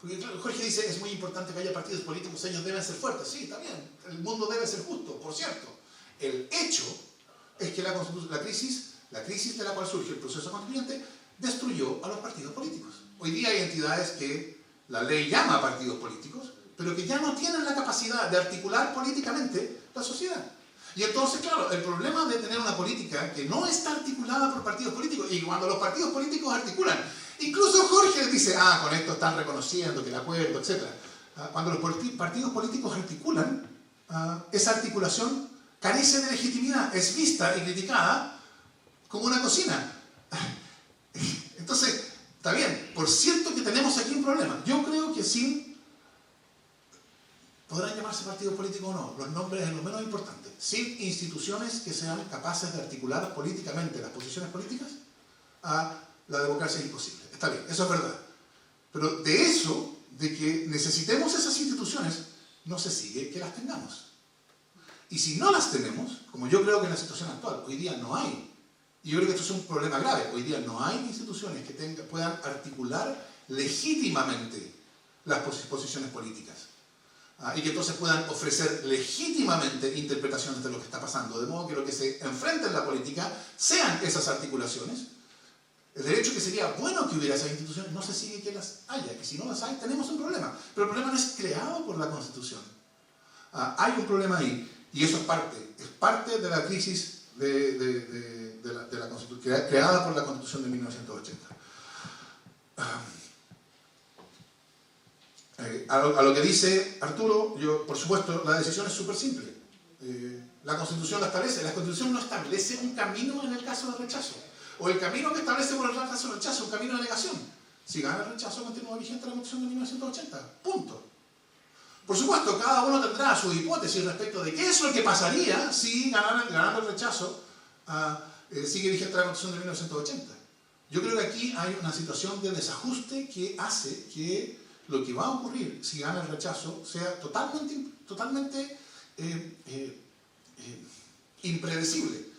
Porque Jorge dice, es muy importante que haya partidos políticos, ellos deben ser fuertes. Sí, está bien, el mundo debe ser justo, por cierto. El hecho es que la crisis de la cual surge el proceso constituyente destruyó a los partidos políticos. Hoy día hay entidades que la ley llama a partidos políticos, pero que ya no tienen la capacidad de articular políticamente la sociedad. Y entonces, claro, el problema de tener una política que no está articulada por partidos políticos, y cuando los partidos políticos articulan, incluso Jorge dice, con esto están reconociendo que el acuerdo, etc. Cuando los partidos políticos articulan, esa articulación carece de legitimidad, es vista y criticada como una cocina. Entonces, está bien, por cierto que tenemos aquí un problema. Yo creo que podrán llamarse partidos políticos o no, los nombres es lo menos importante. Sin instituciones que sean capaces de articular políticamente las posiciones políticas, la democracia es imposible. Está bien, eso es verdad. Pero de que necesitemos esas instituciones, no se sigue que las tengamos. Y si no las tenemos, como yo creo que en la situación actual, hoy día no hay, y yo creo que esto es un problema grave, hoy día no hay instituciones que puedan articular legítimamente las posiciones políticas. Y que entonces puedan ofrecer legítimamente interpretaciones de lo que está pasando, de modo que lo que se enfrenta en la política sean esas articulaciones. El derecho que sería bueno que hubiera esas instituciones no se sigue que las haya, que si no las hay tenemos un problema. Pero el problema no es creado por la Constitución. Hay un problema ahí, y eso es parte de la crisis de la Constitución, creada por la Constitución de 1980. A lo que dice Arturo, por supuesto, la decisión es súper simple. La Constitución la establece. La Constitución no establece un camino en el caso de rechazo. O el camino que establece por el caso de rechazo, un camino de negación. Si gana el rechazo, continúa vigente la Constitución de 1980. Punto. Por supuesto, cada uno tendrá su hipótesis respecto de qué es lo que pasaría si ganando el rechazo sigue vigente la Constitución de 1980. Yo creo que aquí hay una situación de desajuste que hace que lo que va a ocurrir si gana el rechazo sea totalmente impredecible.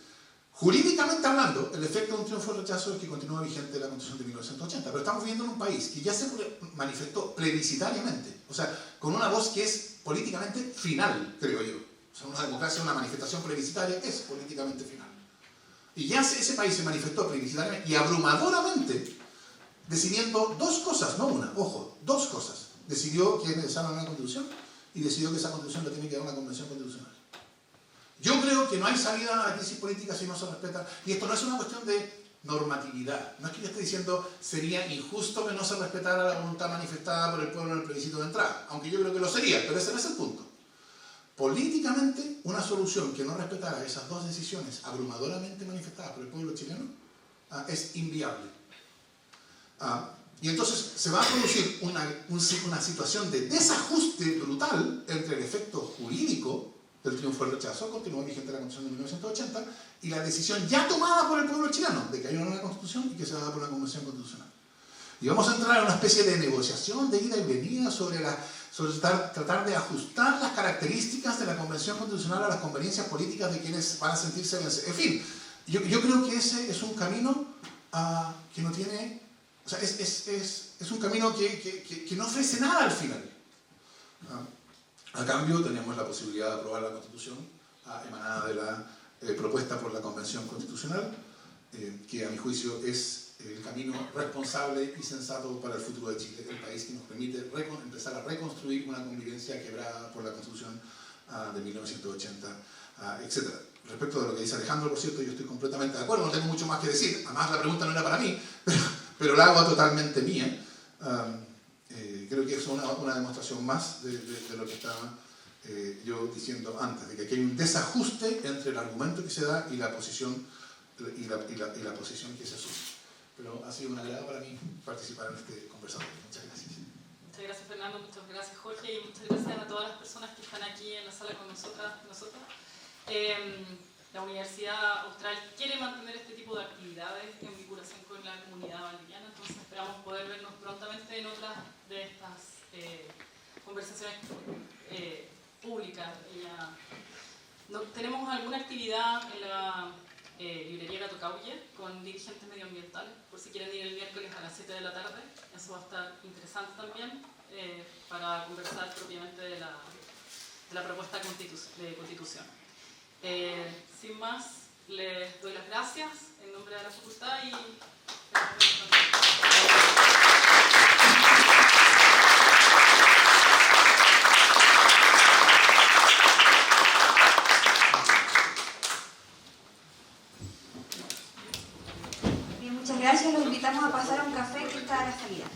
Jurídicamente hablando, el efecto de un triunfo del rechazo es que continúa vigente la Constitución de 1980, pero estamos viviendo en un país que ya se manifestó plebiscitariamente, o sea, con una voz que es políticamente final, creo yo. O sea, una democracia, una manifestación plebiscitaria es políticamente final. Y ya ese país se manifestó plebiscitariamente y abrumadoramente, decidiendo dos cosas, no una, ojo, dos cosas. Decidió que es necesaria una constitución y decidió que esa constitución la tiene que dar una convención constitucional. Yo creo que no hay salida a la crisis política si no se respeta, y esto no es una cuestión de normatividad. No es que yo esté diciendo sería injusto que no se respetara la voluntad manifestada por el pueblo en el plebiscito de entrada, aunque yo creo que lo sería, pero ese no es el punto. Políticamente, una solución que no respetara esas dos decisiones abrumadoramente manifestadas por el pueblo chileno es inviable. Y entonces se va a producir una situación de desajuste brutal entre el efecto jurídico del triunfo del rechazo, continúa vigente la Constitución de 1980, y la decisión ya tomada por el pueblo chileno de que hay una nueva Constitución y que se va a dar por una convención constitucional. Y vamos a entrar en una especie de negociación de ida y venida sobre tratar de ajustar las características de la convención constitucional a las conveniencias políticas de quienes van a sentirse vencidos. En fin, yo creo que ese es un camino que no tiene... O sea, es un camino que no ofrece nada al final. A cambio, tenemos la posibilidad de aprobar la Constitución emanada de la propuesta por la Convención Constitucional, que a mi juicio es el camino responsable y sensato para el futuro de Chile, el país que nos permite empezar a reconstruir una convivencia quebrada por la Constitución de 1980, etc. Respecto de lo que dice Alejandro, por cierto, yo estoy completamente de acuerdo, no tengo mucho más que decir, además la pregunta no era para mí, pero la hago totalmente mía. Creo que es una demostración más de lo que estaba yo diciendo antes, de que aquí hay un desajuste entre el argumento que se da y la posición que se asume. Pero ha sido un agrado para mí participar en este conversatorio. Muchas gracias. Muchas gracias, Fernando, muchas gracias, Jorge, y muchas gracias a todas las personas que están aquí en la sala con nosotras. La Universidad Austral quiere mantener este tipo de actividades en vinculación con la comunidad valdiviana, entonces esperamos poder vernos prontamente en otras de estas conversaciones públicas. Tenemos alguna actividad en la librería Gato Cauye con dirigentes medioambientales, por si quieren ir el miércoles a las 7 de la tarde. Eso va a estar interesante también para conversar propiamente de la propuesta de constitución. Sin más, les doy las gracias en nombre de la facultad y... Bien, muchas gracias. Los invitamos a pasar a un café que está a la salida.